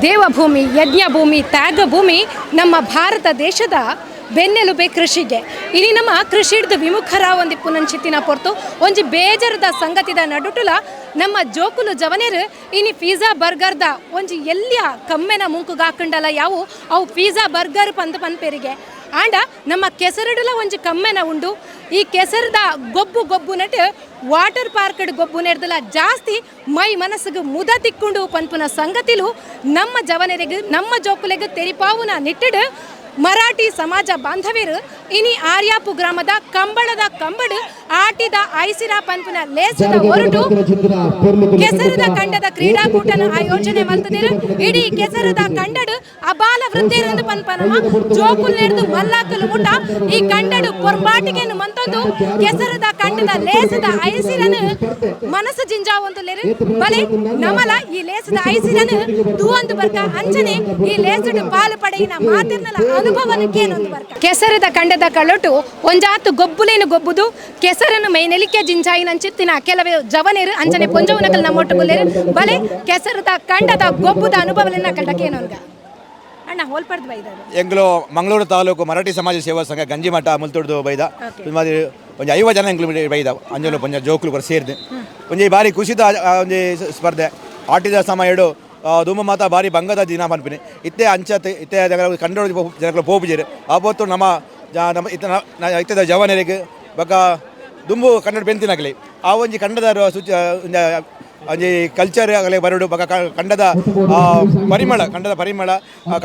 ದೇವಭೂಮಿ, ಯಜ್ಞಭೂಮಿ, ತ್ಯಾಗಭೂಮಿ ನಮ್ಮ ಭಾರತ ದೇಶದ ಬೆನ್ನೆಲುಬೆ ಕೃಷಿಗೆ. ಇನಿ ನಮ್ಮ ಕೃಷಿ ಹಿಡಿದು ವಿಮುಖರ ಒಂದು ಪುನಂಚಿತ್ತಿನ ಪೊರ್ತು ಒಂಜಿ ಬೇಜಾರದ ಸಂಗತಿದ ನಡುಟುಲ ನಮ್ಮ ಜೋಕುಲು ಜವನೇರು ಇನಿ ಪಿಜ್ಜಾ ಬರ್ಗರ್ದ ಒಂಜಿ ಎಲ್ಲಿಯ ಕಮ್ಮೆನ ಮುಂಕುಗ ಹಾಕೊಂಡಲ್ಲ ಯಾವು ಅವು ಪಿಜ್ಜಾ ಬರ್ಗರ್ ಪಂಪೇರಿಗೆ ಆಂಡ ನಮ್ಮ ಕೆಸರಡುಲ ಒಂಜಿ ಕಮ್ಮೆನ ಉಂಡು. ಈ ಕೆಸರದ ಗೊಬ್ಬು ನಟ್ಟು ವಾಟರ್ ಪಾರ್ಕ್ ಗೊಬ್ಬು ನೆಡ್ದಲ ಜಾಸ್ತಿ ಮೈ ಮನಸ್ಸಿಗೆ ಮುದ ತಿಕ್ಕೊಂಡು ಪನ್ಪುನ ಸಂಗತಿಲು ನಮ್ಮ ಜವನರಿಗೆ ನಮ್ಮ ಜೋಕುಲೆಗೆ ತೆರಿಪಾವುನ ನಿಟ್ಟಿಡು ಮರಾಠಿ ಸಮಾಜ ಬಾಂಧವ್ಯರು ಇನಿ ಆರ್ಯಾಪು ಗ್ರಾಮದ ಕಂಬಳದ ಕಂಬಡು ಆಟಿದ ಐಸಿರಾ ಪನ್ಪುನ ಲೇಸದ ಹೊರಟು ಕೆಸರದ ಕಂಡದ ಕ್ರೀಡಾಕೂಟನ ಆಯೋಜನೆ ಮಾಡ್ತಿದ್ರು. ಇಡೀ ಕೆಸರದ ಕಂಡಡು ಅಬಾಲ ವೃದ್ಧೇರಂದು ಪನ್ಪನಮ ಜೋಕುಲ್ ನೆಡ್ದು ಮಲ್ಲಾಕಲು ಮುಟ ಈ ಕಂಡಡು ಪೊರ್ಬಾಟಿಗೆನು ಮಂತಂದು ಕೆಸರದ ಕಂಡದ ಲೇಸದ ಐಸಿರನು ಮನಸ್ಸು ಜಿಂಜಾವೊಂದುಲೆರು ಬಲೆ ನಮಲ ಈ ಲೇಸದ ಐಸಿರನು ತೂವೊಂದು ಬರ್ಕ ಅಂಚನೆ ಈ ಲೇಸಡು ಪಾಲು ಪಡೆಯಿನ ಮಾತಿರ್ನಲ ಅನುಭವನಕ್ಕೇನೊಂದು ಬರ್ಕ ಕೆಸರದ ಕಂಡದ ಕಳಟು ಒಂಜಾತು ಗೊಬ್ಬುಲೇನು ಗೊಬ್ಬುದು ಕೆಸರನ್ನು ಮೈನೆಲಿಕೆ ಜಿಂಜಾಯಿನಂಚಿತ್ತಿನ ಕೆಲವೇ ಜವನೇರು ಅಂಚನೆ ಪೊಂಜವನಕಲ್ ನಮ್ಮೊಟ್ಟುಗುಲೇರು ಬಲೆ ಕೆಸರದ ಕಂಡದ ಗೊಬ್ಬುದ ಅನುಭವಲಿನ ಕಡಕೇನೊಂಗ ಅಣ್ಣ ಹೋಲ್ಪಡ್ದು ಬೈದ ಎಂಗ್ಲು ಮಂಗಳೂರು ತಾಲೂಕು ಮರಾಠಿ ಸಮಾಜ ಸೇವಾ ಸಂಘ ಗಂಜಿಮಠ ಮುಲ್ತೊಡ್ದು ಬೈದ ಮಾದಿರಿ ಒಂದು 50 ಜನ ಎಂಗ್ಲು ಬೈದ ಅಂಜಲು ಪಂಜ ಜೋಕುಲು ಬರ ಸೇರಿದೆ ಒಂಜಿ ಬಾರಿ ಖುಷಿದ ಒಂಜಿ ಸ್ಪರ್ಧೆ ಆಟಿದ ಸಮಯಡು ಧೂಮ ಮಾತ ಬಾರಿ ಬಂಗದ ದಿನ ಪನ್ಪಿನಿ ಇತ್ತೆ ಅಂಚತೆ ಇತ್ತೆ ಕಂಡು ಜನಗಳು ಪೋಪುಜೇರು ಆವತ್ತು ನಮ್ಮ ಇತ್ತದ ಜವಾನರಿಗೆ ಬಕ ದುಂಬು ಕನ್ನಡ ಬೆಂತಿನಾಗಲಿ ಆ ಒಂಜಿ ಕಂಡದ ಒಂಜಿ ಕಲ್ಚರ್ ಆಗಲಿ ಬರಡು ಬಕ ಕಂಡದ ಪರಿಮಳ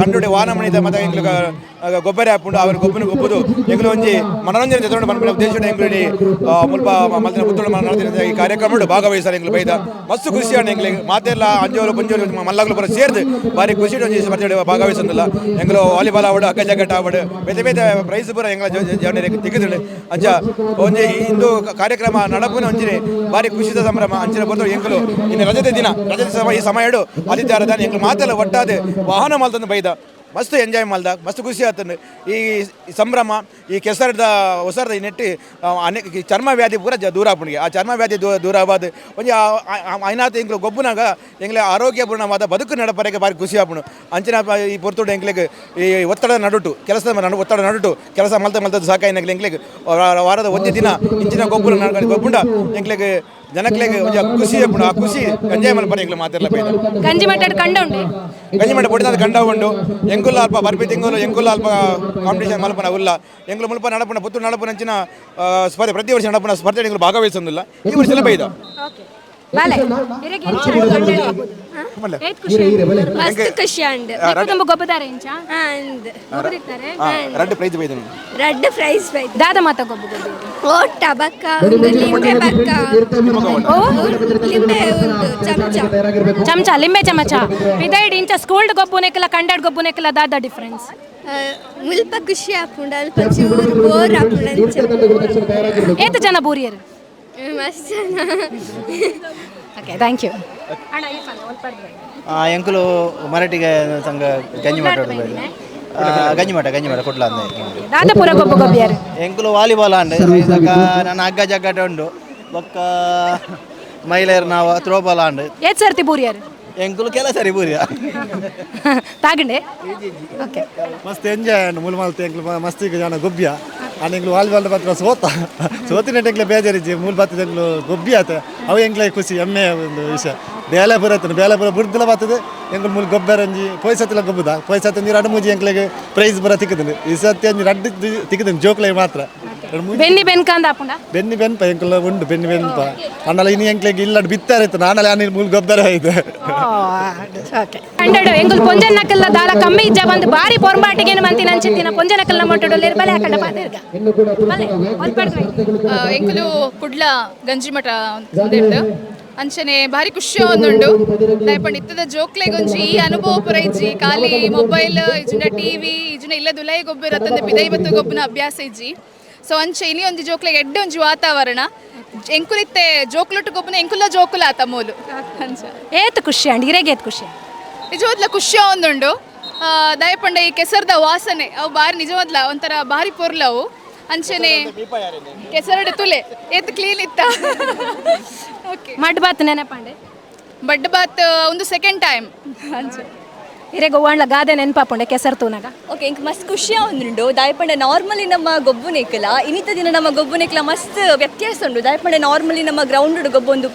ಕಂಡುಡೆ ವಾನ ಮಣಿದ ಮತ್ತು ಎಂಗ್ಲು ಗೊಬ್ಬರ ಹಾಕೊಂಡು ಅವ್ರ ಗೊಬ್ಬುದು ಎಂಗ್ಲು ಒಂಜಿ ಮನೋರಂಜನೆ ಜೊತೆ ಬಂದ ಉದ್ದೇಶ ಎಂಗ್ಲಿ ಮುಲ್ಪ ಮಲ್ತಿನ ಪುತ್ತೂರು ನಡೆದ ಈ ಕಾರ್ಯಕ್ರಮ ಭಾಗವಹಿಸ್ತಾರೆ ಎಂಗ್ಲು ಬೈದ ಮಸ್ತು ಖುಷಿ ಅಣ್ಣ ಎಂಗ್ಲಿಗೆ ಮಾತೆಲ್ಲ ಅಂಜೋರು ಪಂಜೋರು ಮಲ್ಲಾಗ್ಲು ಬರ ಸೇರಿದು ಬಾರಿ ಖುಷಿ ಒಂಜಿ ಸ್ಪರ್ಧೆ ಭಾಗವಹಿಸೋದಿಲ್ಲ ಎಂಗ್ಲು ವಾಲಿಬಾಲ್ ಆವಡು ಹಗ್ಗ ಜಗ್ಗಟ ಆವಡು ಬೇತೆ ಪ್ರೈಸ್ ಪೂರ ಎಂಗ್ಲ ಜವನರಿಗೆ ತೆಗೆದು ಅಂಚ ಒಂಜಿ ಇಂದು ಕಾರ್ಯಕ್ರಮ ನಡಪುನ ಒಂಜಿನಿ ಬಾರಿ ಖುಷಿದ ಸಂಭ್ರಮ ಅಂಚಿನ ಬಂದು ಎಂಗ್ಲು ಇನ್ನು ರಜತೆ ದಿನ ಈ ಸಮಯಡು ಆದಿತ್ಯವಾರ ಎಂಗ್ಲು ಮಾತೆಲ್ಲ ಒಟ್ಟಾದ ವಾಹನ ಮಲ್ತಂದು ಬೈದ ಮಸ್ತ್ ಎಂಜಾಯ್ ಮಾಡ್ದ ಮಸ್ತ್ ಖುಷಿ ಆತಂದು ಈ ಸಂಭ್ರಮ ಈ ಕೆಸರದ ಹೊಸರದ ನೆಟ್ಟು ಅನೇಕ ಚರ್ಮ ವ್ಯಾಧಿ ಪೂರ ದೂರ ಆಪುಣಿಗೆ ಆ ಚರ್ಮ ವ್ಯಾಧಿ ದೂರ ಆವಾದ ಒಂಜಿ ಐನಾಥ ಎಂಗ್ಲು ಗೊಬ್ಬುನಾಗ ಎಂಗ್ಲೆ ಆರೋಗ್ಯಪೂರ್ಣವಾದ ಬದುಕು ನಡಪರೆಗೆ ಬಾರಿ ಖುಷಿ ಆಪುಣು ಅಂಚಿನ ಈ ಪೊರ್ತುಡು ಎಂಗ್ಲಿಗೆ ಈ ಒತ್ತಡ ನಡುಟು ಒತ್ತಡ ನಡುಟು ಕೆಲಸ ಮಲ್ತದ್ದು ಸಾಕಾಯಿನ ಎಂಗ್ಲಿಗೆ ವಾರದ ಒಂದು ದಿನ ಇಂಚಿನ ಗೊಬ್ಬುಂಡ ಎಂಗ್ಲಿಗೆ ಜನಕ್ಲೆಗೆ ಒಂಜಿ ಖುಷಿ ಆಪುಂಡು ಆ ಖುಷಿ ಎಂಜಾಯ್ ಮಲ್ಪನೆ ಎಂಗ್ಲು ಮಾತೆಲ್ಲ ಬೈದ ಗಂಜಿಮಠ ಪೊಡಿದ ಕಂಡ ಉಂಡು ಎಂಗುಲ್ಲ ಅಲ್ಪ ಬರ್ಪಿ ತಿಂಗಳು ಎಂಗುಲ್ಲ ಅಲ್ಪ ಕಾಂಪಿಟೇಷನ್ ಮಲ್ಪನ ಉಲ್ಲ ಎಂಗ್ಲು ಮುಲ್ಪ ನಡಪನ ಪುತ್ತೂರು ನಡಪನ ಅಂಚಿನ ಸ್ಪರ್ಧೆ ಪ್ರತಿ ವರ್ಷ ನಡಪನ ಸ್ಪರ್ಧೆ ಎಂಗ್ಲು ಭಾಗವಹಿಸೋದಿಲ್ಲ ಈ ವರ್ಷ ಎಲ್ಲ ಬೈದ రెడ్ ప్రైజ్ దాదా మాత గొబ్బ ఓ టబక్క లింబೆ ಬಕ್ಕ ಓ ಲಿಂಬೆ ಚಮಚ ಲಿಂಬೆ ಚಮಚ ಇದೈಡ್ ಇಂಚ ಸ್ಕೂಲ್ಡ್ ಗೊಬ್ಬುನೆಕ್ಕೆಲ್ಲ ಕಂಡಡ್ ಗೊಬ್ಬುನೆಕ್ಕೆಲ್ಲ ದಾದ ಡಿಫರೆನ್ಸ್ ಮುಲ್ಪ ಖುಷಿ ಆಪುಂಡ ಅಲ್ಪ ಚೂರು ಬೋರ್ ಆಪುಂಡ ಏತು ಜನ ಬೂರಿಯರು ಮಸ್ತ್ ಜನ ಓಕೆ ಥ್ಯಾಂಕ್ ಯು ಎಂಕುಲು ಮರಾಠಿಗೆ ಸಂಘ ಗಂಜಿಮಠ ಕೊಡ್ಲ ದಾದಪುರ ಗೊಬ್ಬ ಗೊಬ್ಬಿಯರು ಎಂಕುಲು ವಾಲಿಬಾಲ್ ಆಂಡ್ ನನ್ನ ಹಗ್ಗ ಜಗ್ಗಟ ಉಂಡು ಬೊಕ್ಕ ಮಹಿಳೆಯರು ನಾವು ಥ್ರೋಬಾಲ್ ಆಂಡ್ ಏತ್ ಸರ್ತಿ ಬೂರಿಯರು ಎಂಕುಲು ಕೆಲ ಸರಿ ಬೂರಿಯ ತಾಗಂಡೆ ಓಕೆ ಮಸ್ತ್ ಎಂಜಾಯ್ ಅಂಡ್ ಮುಲ್ ಮಲ್ತೆ ಎಂಕ್ಲು ಮಸ್ತ್ ಈಗ ಜನ ಗೊಬ್ಬಿಯ ಆನೆ ಎಂಕ್ಲು ವಾಲಿಬಾಲ್ ಬತ್ರ ಸೋತಿನ ಎಂಕ್ಲೆ ಬೇಜಾರಿಜ್ಜಿ ಮೂಲ್ ಬತ್ತದ ಎಂಕ್ಲು ಗೊಬ್ಬಿ ಆತ ಅವು ಎಂಕ್ಲೆ ಖುಷಿ ಹೆಮ್ಮೆಯ ಒಂದು ವಿಷಯ ಬೇಲೆಪುರ ಬುಡ್ದಲ ಬರ್ತದೆ ಎಂಕ್ಲು ಮೂಲ್ ಗೊಬ್ಬರಂಜಿ ಪೊಯ್ಸತ್ತಿಲ ಗೊಬ್ಬುದ ಪೊಯ್ಸತ್ತಂಜಿ ರಡ್ಡು ಮೂಜಿ ಎಂಕ್ಲೆಗೆ ಪ್ರೈಸ್ ಬರ ತಿಕ್ಕದನು ಈ ಸತಿ ಅಂಜಿ ರಡ್ಡು ತಿಕ್ಕದನು ಜೋಕ್ಲೆ ಮಾತ್ರ ಬೆನ್ನಿ ಬೆನ್ಕಾಂದ ಆಪುಂಡ ಬೆನ್ನಿ ಬೆನ್ಪ ಎಂಕ್ಲ ಉಂಡು ಬೆನ್ನಿ ಬೆನ್ಪ ಅನ್ನಲ್ಲ ಇನ್ನು ಎಂಕ್ಲೆಗೆ ಇಲ್ಲ ಬಿತ್ತಾರೆ ಇತ್ತು ನಾನಲ್ಲ ಅನಿಲ್ ಮೂಲ್ ಗೊಬ್ಬರ ಆಯ್ತು ಓಕೆ ಕಂಡಡು ಎಂಗುಲ್ ಪೊಂಜನಕಲ್ಲ ದಾಲ ಕಮ್ಮಿ ಇಜ್ಜ ಬಂದು ಬಾರಿ ಪೊರ್ಬಾಟಿಗೆನು ಮಂತಿನ ಅಂಚಿತ್ತಿನ ಪೊಂಜನಕಲ್ಲ ಮೊಟ್ಟಡು ಲೇರ್ಬಲೆ ಹಾಕಂಡ ಪಾದೇರ್ಗ ಬಲೆ ಒಲ್ಪಡ್ರೆ ಎಂಕುಲು ಕುಡ್ಲ ಗಂಜಿಮಠ ಉಂಡು ಅಂಚನೆ ಭಾರಿ ಖುಷಿ ಒಂದುಂಡು ದಯಪಂಡ್ ಇತ್ತದ ಜೋಕ್ಲೆಗೊಂಜಿ ಈ ಅನುಭವ ಪುರ ಇಜ್ಜಿ ಖಾಲಿ ಮೊಬೈಲ್ ಇಜ್ಜಿನ ಟಿವಿ ಇಜ್ಜಿನ ಇಲ್ಲ ದುಲೈ ಗೊಬ್ಬರ ತಂದೆ ಪಿದೈ ಬತ್ತು ಗೊಬ್ಬನ ಅಭ್ಯಾಸ ಇಜ್ಜಿ ಸೊ ಅಂಚೆ ಇನಿ ಒಂಜಿ ಜೋಕ್ಲೆಗೆ ಎಡ್ಡೆ ಒಂಜಿ ವಾತಾವರಣ ಎಂಕುಲಿತ್ತೆ ಜೋಕ್ಲೊಟ್ಟು ಗೊಬ್ಬನ ಎಂಕುಲ್ಲ ಜೋಕುಲ ಆತ ಮೂಲು ಅಂಚ ಏತ್ ಖುಷಿ ಅಂಡ್ ಇರೆಗೆ ಏತ್ ಖುಷಿ ನಿಜವಾದ್ಲ ಖುಷಿ ಒಂದುಂಡು ದಯಪಂಡ ಈ ಕೆಸರದ ವಾಸನೆ ಅವು ಬಾರಿ ನಿಜವಾದ್ಲ ಒಂಥರ ಭಾರಿ ಪೊರ್ಲವು ಅಂಚನೆ ಕೆಸರಡೆ ತುಲೆ ಏತ್ ಕ್ಲೀನ್ ಇತ್ತ ಓಕೆ ಮಡ್ ಬಾತ್ ನೆನಪಂಡೆ ಬಡ್ ಬಾತ್ ಒಂದು ಸೆಕೆಂಡ್ ಟೈಮ್ ಅಂಚೆ ಇರೇ ಗೋವಾಂಡ್ಲ ಗಾದೆ ನೆನಪಾಪುಂಡೆ ಕೆಸರು ತೂನಾಗ ಓಕೆ ಇಂಕ ಮಸ್ತ್ ಖುಷಿ ಉಂಡು ದಾಯಪಂಡ ನಾರ್ಮಲಿ ನಮ್ಮ ಗೊಬ್ಬುನೆಕ್ಲ ಇನ್ನಿತ ದಿನ ನಮ್ಮ ಗೊಬ್ಬುನೆಕ್ಲ ಮಸ್ತ್ ವ್ಯತ್ಯಾಸ ಉಂಡು ದಾಯಪಂಡ ನಾರ್ಮಲಿ ನಮ್ಮ ಗ್ರೌಂಡ್ ಗೊಬ್ಬೊಂದು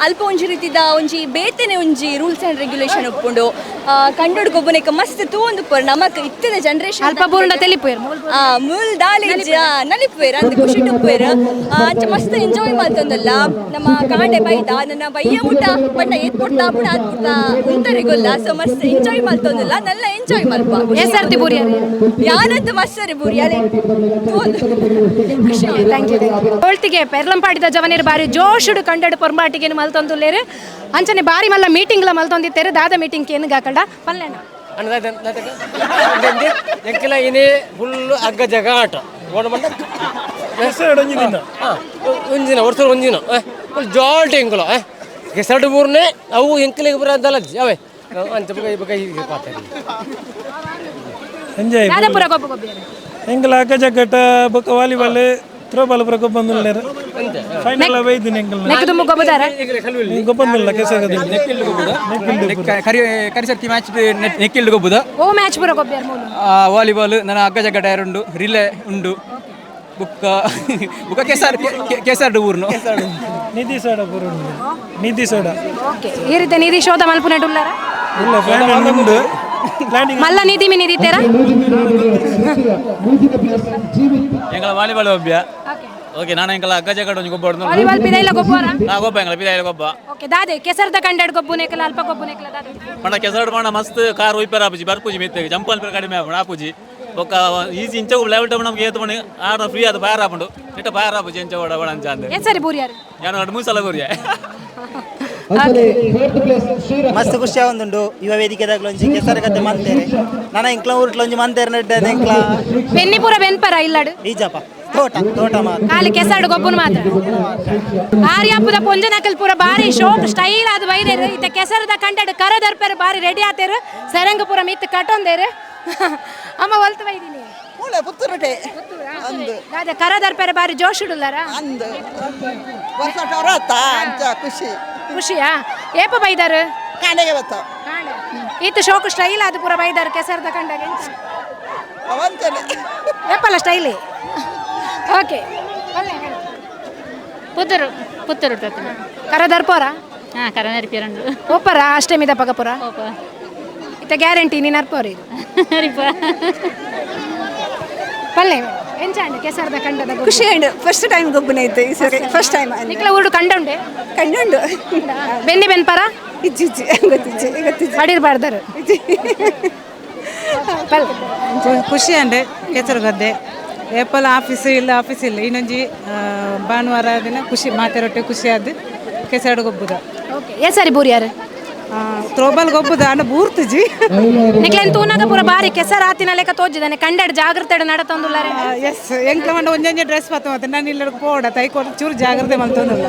ಅಲ್ಪ ಒಂಜಿ ರೀತಿದ ಒಂಜಿ ಬೇತೆನೆ ಒಂಜಿ ರೂಲ್ಸ್ ಆ್ಯಂಡ್ ರೆಗ್ಯುಲೇಷನ್ ಉಪ್ಪುಂಡು ಕಂಡೋಡು ಗೊಬ್ಬುನೆಕ ಮಸ್ತ್ ತೂಂದು ಪೋರ್ ನಮಕ್ ಇತ್ತಿನ ಜನರೇಷನ್ ಅಲ್ಪ ಬೂರ್ಣ ತೆಲಿಪುಯರ್ ಮೂಲ್ ದಾಲೇಜ್ ನಲಿಪುವೇರ್ ಅಂದ್ ಖುಷಿ ಟುಪ್ಪುವೇರ್ ಅಂಚ ಮಸ್ತ್ ಎಂಜಾಯ್ ಮಾಡ್ತಂದಲ್ಲ ನಮ್ಮ ಕಾಂಡೆ ಬೈದ ನನ್ನ ಬಯ್ಯ ಮುಟ್ಟ ಬಣ್ಣ ಏತ್ ಪುಟ್ಟ ಪುಡ ಅದ್ ಪುಟ್ಟ ಉಂತರಿಗೊಲ್ಲ ಸೊ ಮಸ್ತ್ enjoy ಮಾಡ್ತಂದಲ್ಲ Nalla enjoy ಮಲ್ಪ ಎಸರ್ತಿ ಬೂರಿಯರ್ ಯಾನಂತ ಮಸ್ಸರಿ ಬೂರಿಯಾರೆ thank you ಹೋಳ್ತಿಗೆ ಪೆರ್ಲಂಪಾಡಿದ ಜವನೇರು ಬಾರಿ ಜೋಶುಡು ಕಂಡಡು ಪೊರ್ಮಾಟಿಗೆ ಮಲ್ತೊಂದುಲ್ಲೇರು ಅಂಚನೆ ಬಾರಿ ಮಲ್ಲ ಮೀಟಿಂಗ್ಲ ಮಲ್ತೊಂದಿತ್ತೇರು ದಾದ ಮೀಟಿಂಗ್ ಏನು ಗಾಕಂಡ ಪಲ್ಲೆಣ ಎಂಕಿಲ ಇನಿ ಫುಲ್ ಅಗ್ಗ ಜಗ ಆಟ ಒಂಜಿನ ವರ್ಷ ಒಂಜಿನ ಫುಲ್ ಜಾಲ್ಟ್ ಎಂಕುಲ ಕೆಸರಡು ಮೂರನೇ ಅವು ಎಂಕಿಲಿಗೆ ಬರೋದಲ್ಲ ಅವೇ ಅಂಚ ಎಂಜಾಯ್ ದಾದಪುರ ಗೊಬ್ಬ ಗೊಬ್ಬಿಯರು ಎಂಕಲ ಅಗ್ಗ ಜಗ್ಗಟ ಬೊಕ್ಕ ವಾಲಿಬಾಲ್ ಥ್ರೋಬಾಲ್ ಪುರ ಗೊಬ್ಬಂದುಲ್ಲೇರು ಫೈನಲ್ ಬೈದಿನಿ ಎಂಕಲ್ ನೆಕ್ ತುಂಬ ಗೊಬ್ಬದಾರ ಗೊಬ್ಬಂದುಲ್ಲ ಕೆಸಗದಿಲ್ಲ ಕರಿಸರ್ತಿ ಮ್ಯಾಚ್ ನೆಕ್ಕಿಲ್ಡು ಗೊಬ್ಬುದ ಓ ಮ್ಯಾಚ್ ಪುರ ಗೊಬ್ಬಿಯರ್ ಮೂಲು ವಾಲಿಬಾಲ್ ನನ್ನ ಅಗ್ಗ ಜಗ್ಗ ಟೈರ್ ಉಂಡು ರಿಲೇ ಉಂಡು ಬುಕ್ಕ ಬುಕ್ಕ ಕೆಸರ್ಡು ಊರ್ನು ನಿಧಿ ಸೋಡ ಪುರ ನಿಧಿ ಸೋಡ ಓಕೆ ಈ ರೀತಿ ನಿಧಿ ಶೋಧ ಮಲ್ಪುನೆಟುಲ್ಲಾರ ಇಲ್ಲ ಪ್ಲಾನ್ ಉಂಡು ಪ್ಲಾನಿಂಗ್ ಮಲ್ಲ ನಿಧಿ ಮಿ ನಿಧಿತೇರ ಎಂಗಳ ವಾಲಿಬಾಲ್ ಒಬ್ಬ ಓಕೆ ನಾನು ಎಂಕಲ ಅಗ್ಗ ಜಗ್ಗ ಒಂದು ಗೊಬ್ಬ ಹೊಡೆದು ವಾಲಿಬಾಲ್ ಪಿದೈಲ ಗೊಬ್ಬರ ಗೊಬ್ಬ ಎಂಗಳ ಪಿದಾಯ ಗೊಬ್ಬ ಓಕೆ ದಾದೆ ಕೆಸರ್ದ ಕಂಡಡ್ ಗೊಬ್ಬುನೆಕಲ ಅಲ್ಪ ಗೊಬ್ಬುನೆಕಲ ದಾದೆ ಪಂಡ ಕೆಸರಡು ಪಂಡ ಮಸ್ತ್ ಕಾರ್ ಉಯ್ಪರ್ ಆಪುಜಿ ಬರ್ಪುಜಿ ಮೆತ್ತಗೆ ಜಂಪಲ್ ಪೇರ್ ಕಡಿಮೆ ಆಪುಂಡು ಆಪುಜಿ ಒಕ್ಕ ಈಜಿ ಇಂಚ ಲೆವೆಲ್ ಟಮ್ ನಮ್ಗೆ ಏತು ಪಣಿ ಆಡ ಫ್ರೀ ಅದು ಬಾಯರ್ ಆಪುಂಡು ಇಟ್ಟ ಬಾಯರ್ ಆಪುಜಿ ಎಂಚ ಓಡ ಓಡ ಅಂಚ ಅಂದೆ ಏನ್ ಸರಿ ಬೂರಿಯಾರು ಯಾನು ಎರಡು 3 ಸಲ ಗೋರಿಯ ಮಸ್ತ್ ಖುಷಿ ಆಗುಂದುಂಡು ಯುವ ವೇದಿಕೆದಾಗ್ಲ ಒಂಜಿ ಕೆಸರು ಕತೆ ಮಂತೇರೆ ನನ್ನ ಇಂಕ್ಲ ಊರ್ಟ್ಲ ಒಂಜಿ ಮಂತೇರೆ ನೆಡ್ಡೆ ಇಂಕ್ಲ ಬೆನ್ನಿಪುರ ಬೆನ್ಪರ ಇಲ್ಲಾಡು ಈಜಪ್ಪ ತೋಟ ಮಾತ್ರ ಖಾಲಿ ಕೆಸರ್ಡು ಗೊಬ್ಬುನ ಮಾತ್ರ ಆರ್ಯಾಪುದ ಪೊಂಜನಕಲ್ ಪೂರ ಬಾರಿ ಶೋಕ್ ಸ್ಟೈಲ್ ಆದ ಬೈದೇರು ಇತ್ತ ಕೆಸರದ ಕಂಡಡ್ ಕರದರ್ಪೆರು ಬಾರಿ ರೆಡಿ ಆತೇರು ಸರಂಗ ಪೂರ ಮಿತ್ ಕಟ್ಟೊಂದೇರು ಅಮ್ಮ ಒಲ್ತು ಬೈದಿನಿ ಪುತ್ತೂರಟೆ ಅದೇ ಕರದರ್ಪೆರು ಬಾರಿ ಜೋಶುಡುಲ್ಲಾರ ಅಂದು ವರ್ಷ ಹೊರತ್ತ ಅಂಚ ಖುಷಿ ಖುಷಿಯಾ ಏಪ ಬೈದಾರು ಕಾಂಡೆಗೆ ಬತ್ತ ಇತ್ತು ಶೋಕ್ ಸ್ಟೈಲ್ ಆದ ಪೂರ ಬೈದಾರು ಕೆಸರದ ಕಂಡಾಗ ಅವಂತನೆ ಏಪಲ್ಲ ಸ್ಟೈಲಿ ಓಕೆ ಪುತ್ತೂರು ಪುತ್ತೂರು ಕರದರ್ಪೋರ ಹಾಂ ಕರನರಿಪಿರಂಡು ಒಪ್ಪರ ಅಷ್ಟೇ ಮಿದ ಪಗಪುರ ಇತ್ತ ಗ್ಯಾರಂಟಿ ನೀನು ಅರ್ಪೋರಿ ಪಲ್ಲೆ ಎಂಚಾಂಡು ಕೆಸರದ ಕಂಡದ ಖುಷಿ ಉಂಡು ಫಸ್ಟ್ ಟೈಮ್ ಗೊಬ್ಬನ ಐತೆ ಈ ಸರಿ ಫಸ್ಟ್ ಟೈಮ್ ನಿಕ್ಲ ಊರು ಕಂಡುಂಡೆ ಕಂಡುಂಡು ಬೆನ್ನಿ ಬೆನ್ಪರ ಇಜ್ಜಿ ಗೊತ್ತಿಜ್ಜಿ ಮಾಡಿರ್ಬಾರ್ದಾರು ಖುಷಿ ಅಂಡೆ ಕೆಸರು ಗದ್ದೆ ಏಪಲ್ ಆಫೀಸ್ ಇಲ್ಲ ಇನ್ನೊಂಜಿ ಭಾನುವಾರ ದಿನ ಖುಷಿ ಮಾತೆರೊಟ್ಟೆ ಖುಷಿ ಆದ ಕೆಸರು ಗೊಬ್ಬುದ ಓಕೆ ಏ ಸರಿ ಬೂರಿಯಾರು ಥ್ರೋಬಾಲ್ ಗೊಬ್ಬುದ ಅಣ್ಣ ಬೂರ್ತಜಿ ನಿಕ್ಲೆನ್ ತೂನಾಗ ಪೂರ ಬಾರಿ ಕೆಸರು ಆತಿನ ಲೆಕ್ಕ ತೋಜಿದಾನೆ ಕಂಡಡ್ ಜಾಗ್ರತೆ ನಡತಂದುಲ್ಲಾರೆ ಎಸ್ ಎಂಕ್ಲ ಮಂಡ ಒಂಜೊಂಜೆ ಡ್ರೆಸ್ ಪತ್ತ ಮತ್ತೆ ನಾನು ಇಲ್ಲ ಪೋಡ ತೈಕೊಂಡು ಚೂರು ಜಾಗ್ರತೆ ಮಲ್ತೊಂದಲ್ಲ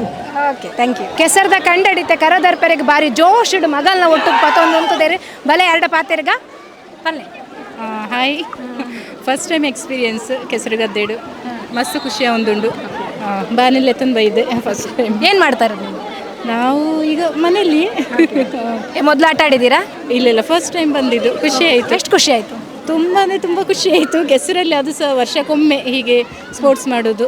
ಓಕೆ ಥ್ಯಾಂಕ್ ಯು ಕೆಸರದ ಕಂಡಡಿತೆ ಕರದರ್ಪೆರೆಗೆ ಬಾರಿ ಜೋಶಿಡು ಮಗಲ್ನ ಒಟ್ಟು ಪತ್ತೊಂದು ಉಂಟುದೇರಿ ಬಲೆ ಎರಡು ಪಾತೆರ್ಗ ಪಲ್ಲೆ ಹಾಯ್ ಫಸ್ಟ್ ಟೈಮ್ ಎಕ್ಸ್ಪೀರಿಯನ್ಸ್ ಕೆಸರುಗದ್ದೇಡು ಮಸ್ತ್ ಖುಷಿ ಒಂದುಂಡು ಬಾನಿಲ್ಲ ಎತ್ತಂದು ಬೈದೆ ಫಸ್ಟ್ ಟೈಮ್ ಏನು ಮಾಡ್ತಾರೆ ನೀವು ನಾವು ಈಗ ಮನೇಲಿ ಮೊದಲು ಆಟ ಆಡಿದ್ದೀರಾ ಇಲ್ಲ ಫಸ್ಟ್ ಟೈಮ್ ಬಂದಿದ್ದು ಖುಷಿ ಆಯಿತು ಎಷ್ಟು ಖುಷಿ ಆಯಿತು ತುಂಬಾ ತುಂಬ ಖುಷಿ ಆಯಿತು ಕೆಸರಲ್ಲಿ ಅದು ಸಹ ವರ್ಷಕ್ಕೊಮ್ಮೆ ಹೀಗೆ ಸ್ಪೋರ್ಟ್ಸ್ ಮಾಡೋದು